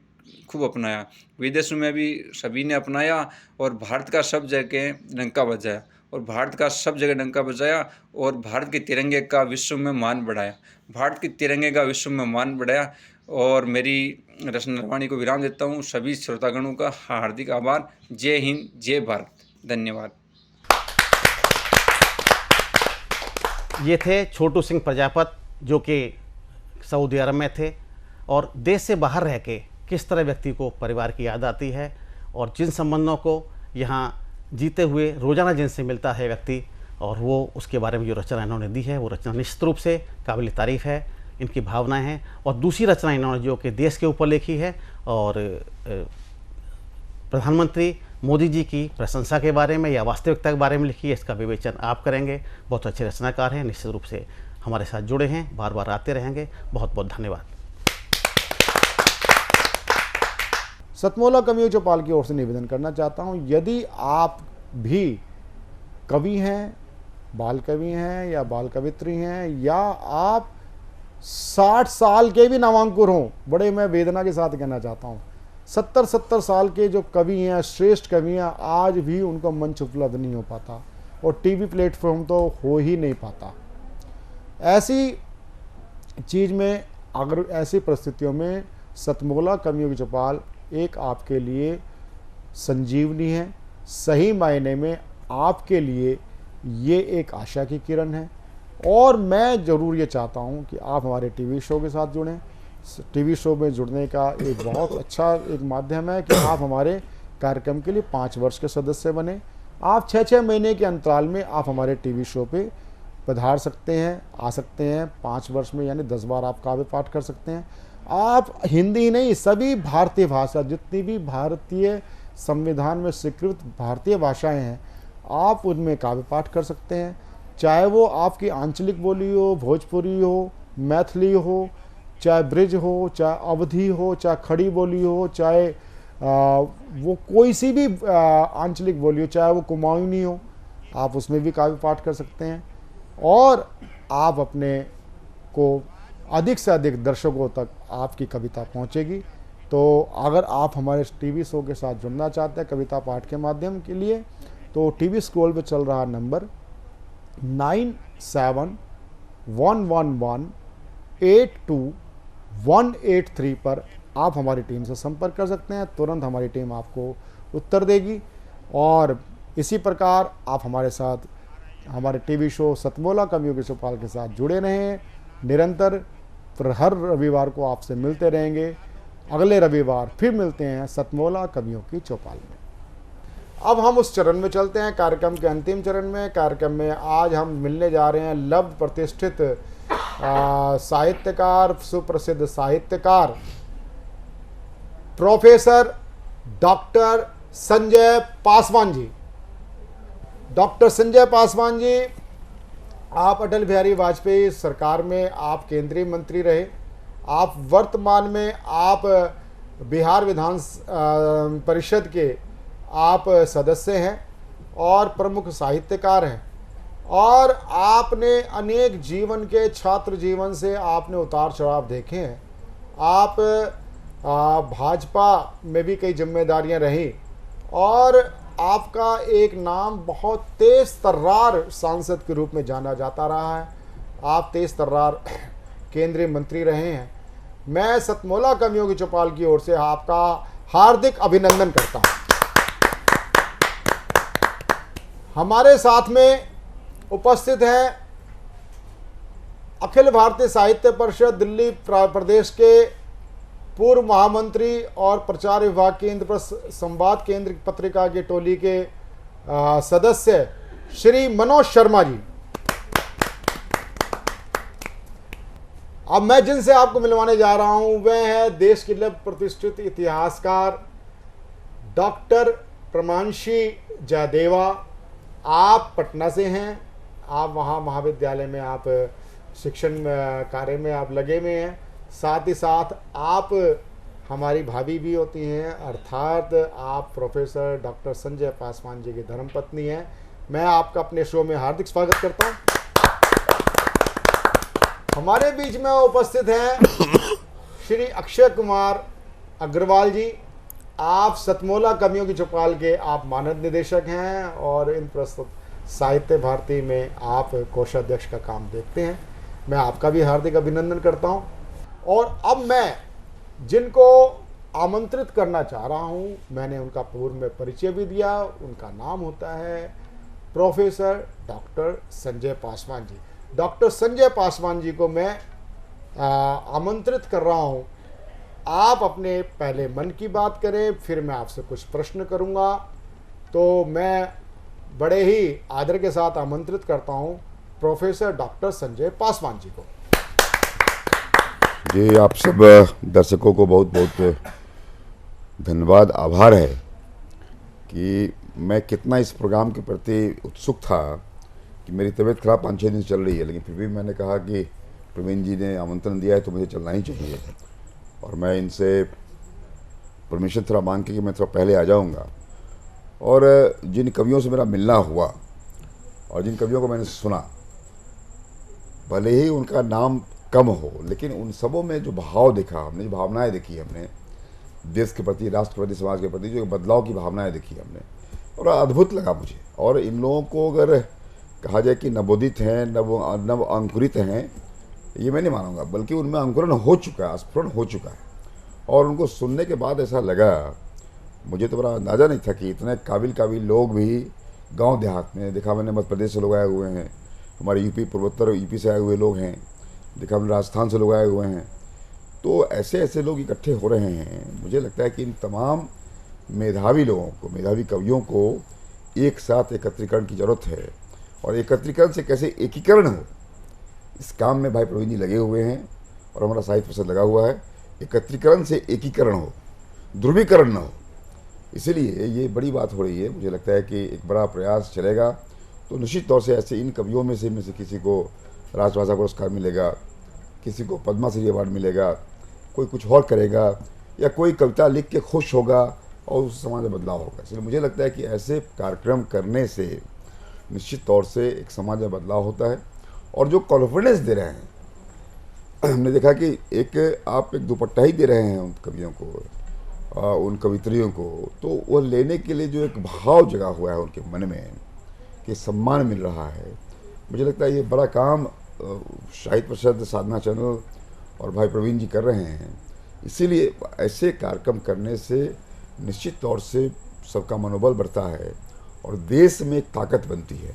खूब अपनाया, विदेशों में भी सभी ने अपनाया और भारत का सब जगह डंका बजाया, और भारत का सब जगह डंका बजाया और भारत के तिरंगे का विश्व में मान बढ़ाया, भारत के तिरंगे का विश्व में मान बढ़ाया। और मेरी रचना वाणी को विराम देता हूँ। सभी श्रोतागणों का हार्दिक आभार। जय हिंद, जय भारत, धन्यवाद। ये थे छोटू सिंह प्रजापत जो कि सऊदी अरब में थे और देश से बाहर रह के किस तरह व्यक्ति को परिवार की याद आती है और जिन संबंधों को यहाँ जीते हुए रोज़ाना जिनसे मिलता है व्यक्ति, और वो उसके बारे में जो रचना इन्होंने दी है वो रचना निश्चित रूप से काबिल तारीफ़ है, इनकी भावनाएं हैं। और दूसरी रचना इन्होंने जो कि देश के ऊपर लिखी है और प्रधानमंत्री मोदी जी की प्रशंसा के बारे में या वास्तविकता के बारे में लिखी है, इसका विवेचन आप करेंगे। बहुत अच्छे रचनाकार हैं, निश्चित रूप से हमारे साथ जुड़े हैं, बार बार आते रहेंगे। बहुत बहुत धन्यवाद। सतमोला कवियों चौपाल की ओर से निवेदन करना चाहता हूँ, यदि आप भी कवि हैं, बाल कवि हैं या बाल कवित्री हैं, या आप 60 साल के भी नामांकुर हों, बड़े मैं वेदना के साथ कहना चाहता हूँ, 70 साल के जो कवि हैं, श्रेष्ठ कवि हैं, आज भी उनका मंच उपलब्ध नहीं हो पाता और टीवी प्लेटफॉर्म तो हो ही नहीं पाता। ऐसी चीज़ में, अगर ऐसी परिस्थितियों में सतमोला कवियों की चौपाल एक आपके लिए संजीवनी है, सही मायने में आपके लिए ये एक आशा की किरण है। और मैं ज़रूर ये चाहता हूँ कि आप हमारे टीवी शो के साथ जुड़ें। टीवी शो में जुड़ने का एक बहुत अच्छा एक माध्यम है कि आप हमारे कार्यक्रम के लिए 5 वर्ष के सदस्य बने। आप 6-6 महीने के अंतराल में आप हमारे टीवी शो पे पधार सकते हैं, आ सकते हैं। 5 वर्ष में यानी 10 बार आप काव्य पाठ कर सकते हैं। आप हिंदी नहीं, सभी भारतीय भाषा, जितनी भी भारतीय संविधान में स्वीकृत भारतीय भाषाएं हैं, आप उनमें काव्य पाठ कर सकते हैं। चाहे वो आपकी आंचलिक बोली हो, भोजपुरी हो, मैथिली हो, चाहे ब्रिज हो, चाहे अवधी हो, चाहे खड़ी बोली हो, चाहे वो कोई सी भी आंचलिक बोली हो, चाहे वो कुमाऊनी हो, आप उसमें भी काव्य पाठ कर सकते हैं। और आप अपने को अधिक से अधिक दर्शकों तक आपकी कविता पहुंचेगी। तो अगर आप हमारे टीवी शो के साथ जुड़ना चाहते हैं कविता पाठ के माध्यम के लिए, तो टीवी स्क्रॉल पे चल रहा नंबर 9711828183 पर आप हमारी टीम से संपर्क कर सकते हैं। तुरंत हमारी टीम आपको उत्तर देगी। और इसी प्रकार आप हमारे साथ हमारे टीवी शो सतमोला कवियों की चौपाल के साथ जुड़े रहें। निरंतर हर रविवार को आपसे मिलते रहेंगे। अगले रविवार फिर मिलते हैं सतमोला कवियों की चौपाल में। अब हम उस चरण में चलते हैं, कार्यक्रम के अंतिम चरण में। कार्यक्रम में आज हम मिलने जा रहे हैं लब्ध प्रतिष्ठित साहित्यकार, सुप्रसिद्ध साहित्यकार professor doctor Sanjay Paswan ji. Doctor Sanjay Paswan ji, आप अटल बिहारी वाजपेयी सरकार में आप केंद्रीय मंत्री रहे। आप वर्तमान में आप बिहार विधान परिषद के आप सदस्य हैं और प्रमुख साहित्यकार हैं। और आपने अनेक जीवन के छात्र जीवन से आपने उतार चढ़ाव देखे हैं। आप भाजपा में भी कई जिम्मेदारियां रही और आपका एक नाम बहुत तेज तर्रार सांसद के रूप में जाना जाता रहा है। आप तेज तर्रार केंद्रीय मंत्री रहे हैं। मैं सतमोला कवियों की चौपाल की ओर से आपका हार्दिक अभिनंदन करता हूं। हमारे साथ में उपस्थित हैं अखिल भारतीय साहित्य परिषद दिल्ली प्रदेश के पूर्व महामंत्री और प्रचार विभाग के इंद्रप्रस्थ संवाद केंद्र पत्रिका के टोली के सदस्य श्री मनोज शर्मा जी। अब मैं जिनसे आपको मिलवाने जा रहा हूं वह है देश के लिए प्रतिष्ठित इतिहासकार डॉक्टर प्रमांशी जयदेवा। आप पटना से हैं। आप वहाँ महाविद्यालय में आप शिक्षण कार्य में आप लगे हुए हैं। साथ ही साथ आप हमारी भाभी भी होती हैं, अर्थात आप प्रोफेसर डॉक्टर संजय पासवान जी की धर्मपत्नी हैं। मैं आपका अपने शो में हार्दिक स्वागत करता हूं। हमारे बीच में उपस्थित हैं श्री अक्षय कुमार अग्रवाल जी। आप सतमोला कवियों की चौपाल के आप मानद निदेशक हैं और इन प्रस्तुत साहित्य भारती में आप कोषाध्यक्ष का काम देखते हैं। मैं आपका भी हार्दिक अभिनंदन करता हूं। और अब मैं जिनको आमंत्रित करना चाह रहा हूं, मैंने उनका पूर्व में परिचय भी दिया। उनका नाम होता है professor doctor Sanjay Paswan ji. Doctor Sanjay Paswan ji को मैं आमंत्रित कर रहा हूं। आप अपने पहले मन की बात करें, फिर मैं आपसे कुछ प्रश्न करूंगा। तो मैं बड़े ही आदर के साथ आमंत्रित करता हूं प्रोफेसर डॉक्टर संजय पासवान जी को। जी, आप सब दर्शकों को बहुत बहुत धन्यवाद, आभार है कि मैं कितना इस प्रोग्राम के प्रति उत्सुक था कि मेरी तबीयत खराब 5-6 दिन चल रही है, लेकिन फिर भी मैंने कहा कि प्रवीण जी ने आमंत्रण दिया है तो मुझे चलना ही चाहिए। और मैं इनसे परमिशन थोड़ा मांग के कि मैं थोड़ा पहले आ जाऊंगा। और जिन कवियों से मेरा मिलना हुआ और जिन कवियों को मैंने सुना, भले ही उनका नाम कम हो, लेकिन उन सबों में जो भाव देखा हमने, जो भावनाएं देखी हमने देश के प्रति, राष्ट्र के प्रति, समाज के प्रति, जो बदलाव की भावनाएं देखी हमने, और अद्भुत लगा मुझे। और इन लोगों को अगर कहा जाए कि नवोदित हैं, नव अंकुरित हैं, ये मैं नहीं मानूंगा, बल्कि उनमें अंकुरण हो चुका है, स्फुरण हो चुका है। और उनको सुनने के बाद ऐसा लगा, मुझे तो बड़ा अंदाज़ा नहीं था कि इतने काबिल लोग भी गांव देहात में, देखा मैंने मध्य प्रदेश से लोग आए हुए हैं, हमारे यूपी पूर्वोत्तर यूपी से आए हुए लोग हैं, देखा हमने राजस्थान से लोग आए हुए हैं। तो ऐसे लोग इकट्ठे हो रहे हैं। मुझे लगता है कि इन तमाम मेधावी लोगों को, मेधावी कवियों को एक साथ एकत्रीकरण की ज़रूरत है। और एकत्रीकरण से कैसे एकीकरण हो, इस काम में भाई प्रवीण जी लगे हुए हैं और हमारा साहित्य परिषद लगा हुआ है। एकत्रीकरण से एकीकरण हो, ध्रुवीकरण न हो, इसीलिए ये बड़ी बात हो रही है। मुझे लगता है कि एक बड़ा प्रयास चलेगा तो निश्चित तौर से ऐसे इन कवियों में से किसी को राजभाषा पुरस्कार मिलेगा, किसी को पद्मश्री अवार्ड मिलेगा, कोई कुछ और करेगा, या कोई कविता लिख के खुश होगा और उस समाज में बदलाव होगा। इसलिए मुझे लगता है कि ऐसे कार्यक्रम करने से निश्चित तौर से एक समाज में बदलाव होता है। और जो कॉन्फिडेंस दे रहे हैं, हमने देखा कि आप एक दुपट्टा ही दे रहे हैं उन कवियों को, उन कवित्रियों को, तो वो लेने के लिए जो एक भाव जगा हुआ है उनके मन में कि सम्मान मिल रहा है, मुझे लगता है ये बड़ा काम साहित्य परिषद, साधना चैनल और भाई प्रवीण जी कर रहे हैं। इसीलिए ऐसे कार्यक्रम करने से निश्चित तौर से सबका मनोबल बढ़ता है और देश में एक ताकत बनती है।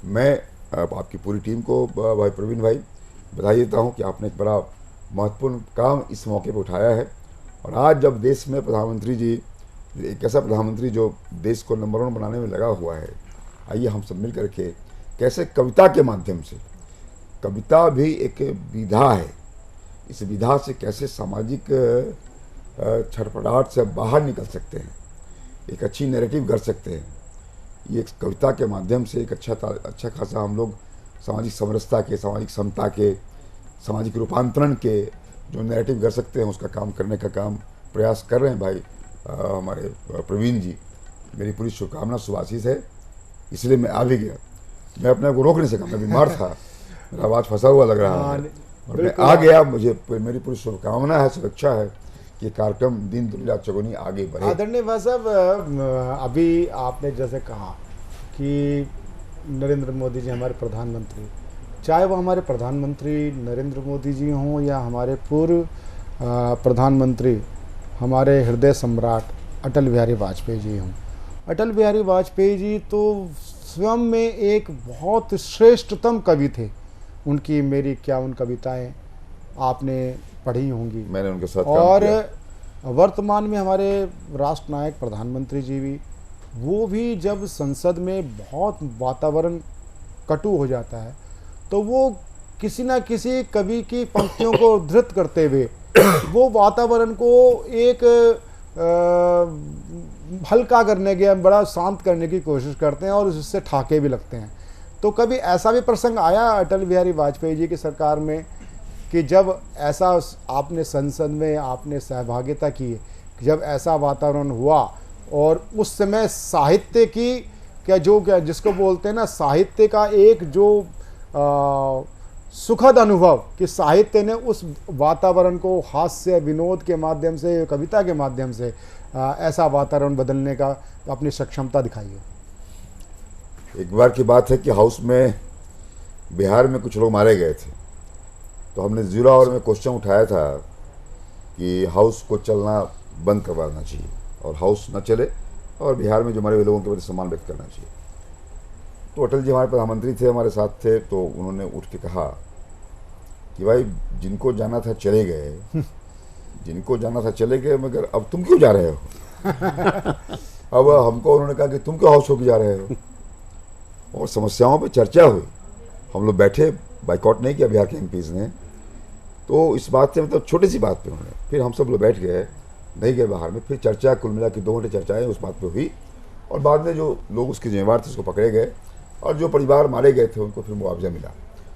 मैं आपकी पूरी टीम को, भाई प्रवीण भाई, बधाई देता हूँ कि आपने एक बड़ा महत्वपूर्ण काम इस मौके पर उठाया है। और आज जब देश में प्रधानमंत्री जी, एक ऐसा प्रधानमंत्री जो देश को नंबर 1 बनाने में लगा हुआ है, आइए हम सब मिल करके कैसे कविता के माध्यम से, कविता भी एक विधा है, इस विधा से कैसे सामाजिक छटपटाहट से बाहर निकल सकते हैं, एक अच्छी नैरेटिव कर सकते हैं। ये कविता के माध्यम से एक अच्छा खासा हम लोग सामाजिक समरसता के, सामाजिक समता के, सामाजिक रूपांतरण के जो नैरेटिव कर सकते हैं, उसका काम करने का काम प्रयास कर रहे हैं भाई हमारे प्रवीण जी। मेरी पूरी शुभकामना सुभाषित है, इसलिए मैं आ भी गया। मैं अपने को रोक नहीं सका, मैं बीमार था, मेरा आवाज़ फंसा हुआ लग रहा है और मैं आ गया। मुझे मेरी पूरी शुभकामना है, शुभेच्छा है कि कार्यक्रम दिन दुनिया चौगुनी आगे बढ़े। आदरणीय भाई साहब, अभी आपने जैसे कहा कि नरेंद्र मोदी जी हमारे प्रधानमंत्री, चाहे वो हमारे प्रधानमंत्री नरेंद्र मोदी जी हों या हमारे पूर्व प्रधानमंत्री हमारे हृदय सम्राट अटल बिहारी वाजपेयी जी हों। अटल बिहारी वाजपेयी जी तो स्वयं में एक बहुत श्रेष्ठतम कवि थे। उनकी मेरी क्या उन कविताएं आपने पढ़ी होंगी, मैंने उनके साथ और वर्तमान में हमारे राष्ट्र नायक प्रधानमंत्री जी भी, वो भी जब संसद में बहुत वातावरण कटु हो जाता है तो वो किसी ना किसी कवि की पंक्तियों को उद्धृत करते हुए वो वातावरण को एक हल्का करने के, बड़ा शांत करने की कोशिश करते हैं और उससे ठाके भी लगते हैं। तो कभी ऐसा भी प्रसंग आया अटल बिहारी वाजपेयी जी की सरकार में कि जब ऐसा आपने संसद में आपने सहभागिता की, जब ऐसा वातावरण हुआ और उस समय साहित्य की क्या जिसको बोलते हैं ना, साहित्य का एक जो सुखद अनुभव कि साहित्य ने उस वातावरण को हास्य विनोद के माध्यम से, कविता के माध्यम से ऐसा वातावरण बदलने का अपनी सक्षमता दिखाई है। एक बार की बात है कि हाउस में बिहार में कुछ लोग मारे गए थे, तो हमने 0 आवर में क्वेश्चन उठाया था कि हाउस को चलना बंद करवाना चाहिए और हाउस न चले और बिहार में जो मरे हुए लोगों के प्रति सम्मान व्यक्त करना चाहिए। तो अटल जी हमारे प्रधानमंत्री थे, हमारे साथ थे, तो उन्होंने उठ के कहा कि भाई जिनको जाना था चले गए, जिनको जाना था चले गए, मगर अब तुम क्यों जा रहे हो? अब हमको उन्होंने कहा कि तुम क्यों हाउस होके जा रहे हो? और समस्याओं पे चर्चा हुई, हम लोग बैठे, बाइकआउट नहीं किया बिहार के एमपीज़ ने। तो इस बात से मतलब छोटी सी बात पे उन्होंने, फिर हम सब लोग बैठ गए, नहीं गए बाहर में, फिर चर्चा कुल मिला के 2 घंटे चर्चाएँ उस बात पे हुई और बाद में जो लोग उसके जिम्मेवार थे उसको पकड़े गए और जो परिवार मारे गए थे उनको फिर मुआवजा मिला।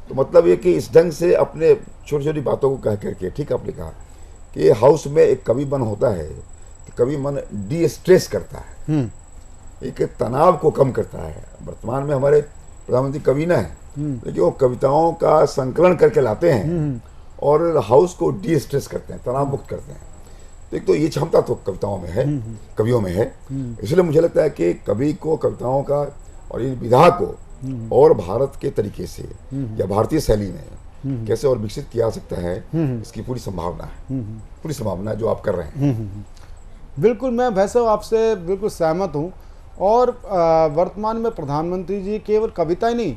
तो मतलब ये कि इस ढंग से अपने छोटी छोटी बातों को कह करके, ठीक आपने कहा कि हाउस में एक कवि बन होता है तो कवि मन डी स्ट्रेस करता है, एक तनाव को कम करता है। वर्तमान में हमारे प्रधानमंत्री कवि ना है, लेकिन वो कविताओं का संकलन करके लाते हैं और हाउस को डी स्ट्रेस करते हैं, तनाव मुक्त करते हैं। तो एक तो ये क्षमता तो कविताओं में है, कवियों में है। इसलिए मुझे लगता है कि कवि को कविताओं का और इन विधा को और भारत के तरीके से या भारतीय शैली में कैसे और विकसित किया जा सकता है, इसकी पूरी संभावना है, पूरी संभावना जो आप कर रहे हैं। बिल्कुल, मैं वैसे आपसे बिल्कुल सहमत हूँ। और वर्तमान में प्रधानमंत्री जी केवल कविता ही नहीं,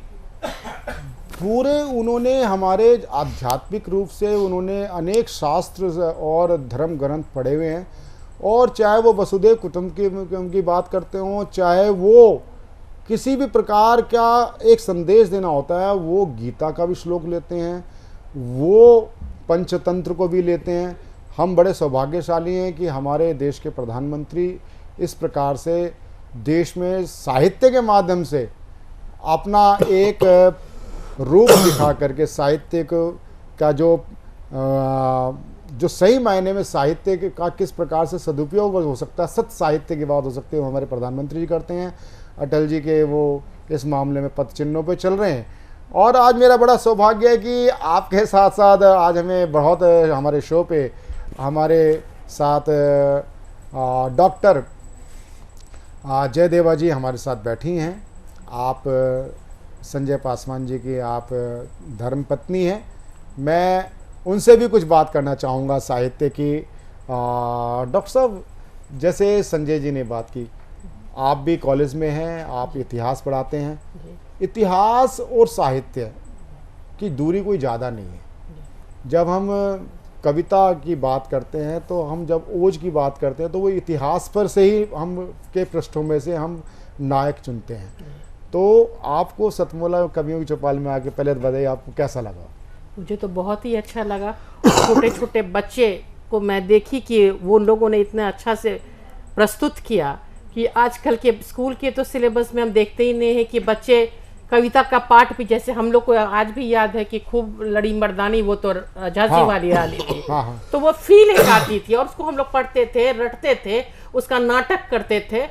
पूरे उन्होंने हमारे आध्यात्मिक रूप से उन्होंने अनेक शास्त्र और धर्म ग्रंथ पढ़े हुए हैं। और चाहे वो वसुदेव कुटुंब की बात करते हों, चाहे वो किसी भी प्रकार का एक संदेश देना होता है, वो गीता का भी श्लोक लेते हैं, वो पंचतंत्र को भी लेते हैं। हम बड़े सौभाग्यशाली हैं कि हमारे देश के प्रधानमंत्री इस प्रकार से देश में साहित्य के माध्यम से अपना एक रूप दिखा करके साहित्य का जो सही मायने में साहित्य का किस प्रकार से सदुपयोग हो सकता है, सत्य साहित्य की बात हो सकती है, वो हमारे प्रधानमंत्री जी करते हैं। अटल जी के वो इस मामले में पथ चिन्हों पे चल रहे हैं। और आज मेरा बड़ा सौभाग्य है कि आपके साथ साथ आज हमें बहुत हमारे शो पे हमारे साथ डॉक्टर जयदेवा जी हमारे साथ बैठी हैं। आप संजय पासवान जी की आप धर्मपत्नी हैं। मैं उनसे भी कुछ बात करना चाहूँगा साहित्य की। डॉक्टर साहब, जैसे संजय जी ने बात की, आप भी कॉलेज में हैं, आप इतिहास पढ़ाते हैं। इतिहास और साहित्य की दूरी कोई ज़्यादा नहीं है। जब हम कविता की बात करते हैं तो हम जब ओज की बात करते हैं तो वो इतिहास पर से ही हम के पृष्ठों में से हम नायक चुनते हैं। तो आपको सतमोला कवियों की चौपाल में आके पहले बताइए आपको कैसा लगा? मुझे तो बहुत ही अच्छा लगा। छोटे छोटे बच्चे को मैं देखी कि वो लोगों ने इतना अच्छा से प्रस्तुत किया कि आजकल के स्कूल के तो सिलेबस में हम देखते ही नहीं है कि बच्चे कविता का पाठ भी, जैसे हम लोग को आज भी याद है कि खूब लड़ी मर्दानी वो तो झांसी वाली रानी थी। तो वो फीलिंग आती थी और उसको हम लोग पढ़ते थे, रटते थे, उसका नाटक करते थे।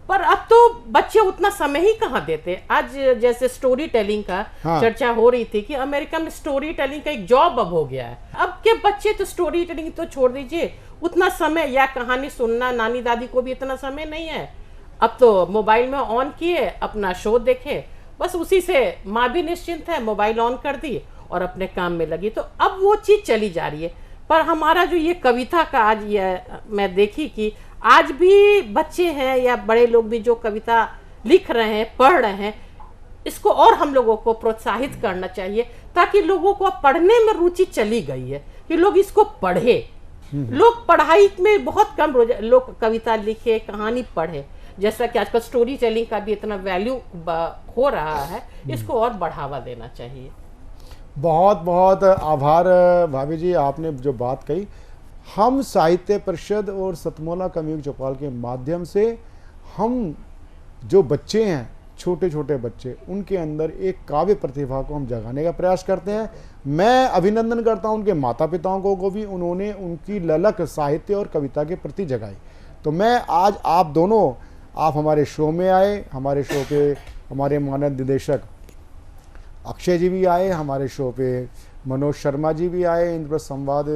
पर अब तो बच्चे उतना समय ही कहाँ देते। आज जैसे स्टोरी टेलिंग का चर्चा हो रही थी कि अमेरिका में स्टोरी टेलिंग का एक जॉब अब हो गया है। अब के बच्चे तो स्टोरी टेलिंग तो छोड़ दीजिए, उतना समय या कहानी सुनना, नानी दादी को भी इतना समय नहीं है। अब तो मोबाइल में ऑन किए, अपना शो देखे, बस उसी से माँ भी निश्चिंत है, मोबाइल ऑन कर दी और अपने काम में लगी। तो अब वो चीज़ चली जा रही है। पर हमारा जो ये कविता का आज ये मैं देखी कि आज भी बच्चे हैं या बड़े लोग भी जो कविता लिख रहे हैं, पढ़ रहे हैं, इसको और हम लोगों को प्रोत्साहित करना चाहिए ताकि लोगों को पढ़ने में रुचि चली गई है कि लोग इसको पढ़े। लोग पढ़ाई में बहुत कम लोग कविता लिखे, कहानी पढ़े। जैसा कि आजकल स्टोरी टेलिंग का भी इतना वैल्यू हो रहा है, इसको और बढ़ावा देना चाहिए। बहुत बहुत आभार भाभी जी, आपने जो बात कही। हम साहित्य परिषद और सतमोला कवियों चौपाल के माध्यम से हम जो बच्चे हैं, छोटे छोटे बच्चे, उनके अंदर एक काव्य प्रतिभा को हम जगाने का प्रयास करते हैं। मैं अभिनंदन करता हूं उनके माता पिताओं को भी, उन्होंने उनकी ललक साहित्य और कविता के प्रति जगाई। तो मैं आज आप दोनों, आप हमारे शो में आए, हमारे शो पे हमारे मानद निदेशक अक्षय जी भी आए, हमारे शो पे मनोज शर्मा जी भी आए, इंद्रप्रस्थ संवाद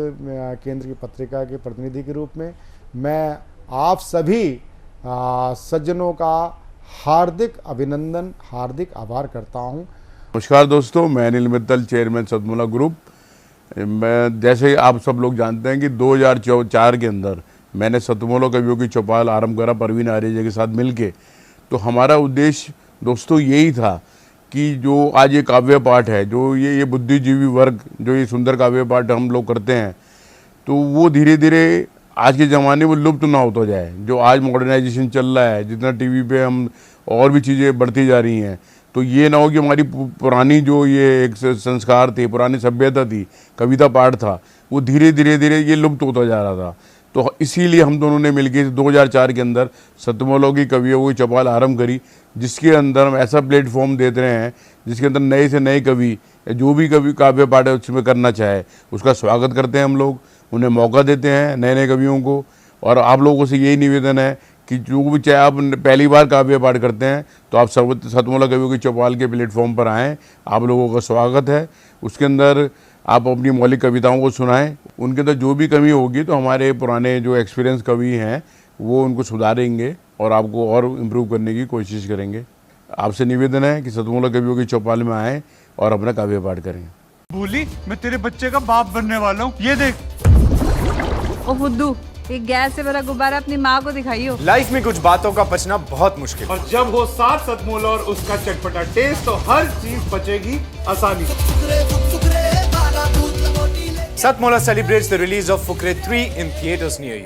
केंद्र की पत्रिका के प्रतिनिधि के रूप में। मैं आप सभी सज्जनों का हार्दिक अभिनंदन, हार्दिक आभार करता हूं। नमस्कार दोस्तों, मैं अनिल मित्तल, चेयरमैन सतमोला ग्रुप। मैं जैसे आप सब लोग जानते हैं कि 2004 के अंदर मैंने सतमोला कवियों की चौपाल आरंभ करा परवीन आर्य जी के साथ मिलके। तो हमारा उद्देश्य दोस्तों यही था कि जो आज ये काव्य पाठ है, जो ये बुद्धिजीवी वर्ग जो ये सुंदर काव्य पाठ हम लोग करते हैं, तो वो धीरे धीरे आज के ज़माने में लुप्त ना होता जाए। जो आज मॉडर्नाइजेशन चल रहा है, जितना टीवी पे हम और भी चीज़ें बढ़ती जा रही हैं, तो ये ना हो कि हमारी पुरानी जो ये एक संस्कार थे, पुरानी सभ्यता थी, कविता पाठ था, वो धीरे धीरे ये लुप्त होता जा रहा था। तो इसीलिए हम दोनों ने मिलकर 2004 के अंदर सतमोला की कवियों की चौपाल आरंभ करी, जिसके अंदर हम ऐसा प्लेटफॉर्म देते रहे हैं जिसके अंदर नए से नए कवि, जो भी कवि काव्य पाठ है उसमें करना चाहे उसका स्वागत करते हैं हम लोग, उन्हें मौका देते हैं नए नए कवियों को। और आप लोगों से यही निवेदन है कि जो भी, चाहे आप पहली बार काव्य पाठ करते हैं तो आप सतमोला कवियों की चौपाल के प्लेटफॉर्म पर आएँ, आप लोगों का स्वागत है। उसके अंदर आप अपनी मौलिक कविताओं को सुनाएं, उनके अंदर जो भी कमी होगी तो हमारे पुराने जो एक्सपीरियंस कवि हैं वो उनको सुधारेंगे और आपको और इम्प्रूव करने की कोशिश करेंगे। आपसे निवेदन है कि सतमोला कवियों की चौपाल में आएँ और अपना काव्य पाठ करें। भूली, मैं तेरे बच्चे का बाप बनने वाला हूँ, ये देख। ओ फुद्दू, एक गैस से भरा गुब्बारा अपनी माँ को दिखाइयो। लाइफ में कुछ बातों का बचना बहुत मुश्किल है। और जब हो साथ सतमोला और उसका चटपटा टेस्ट तो हर चीज बचेगी आसानी से। Satmola celebrates the release of Fukre 3 in theaters near you.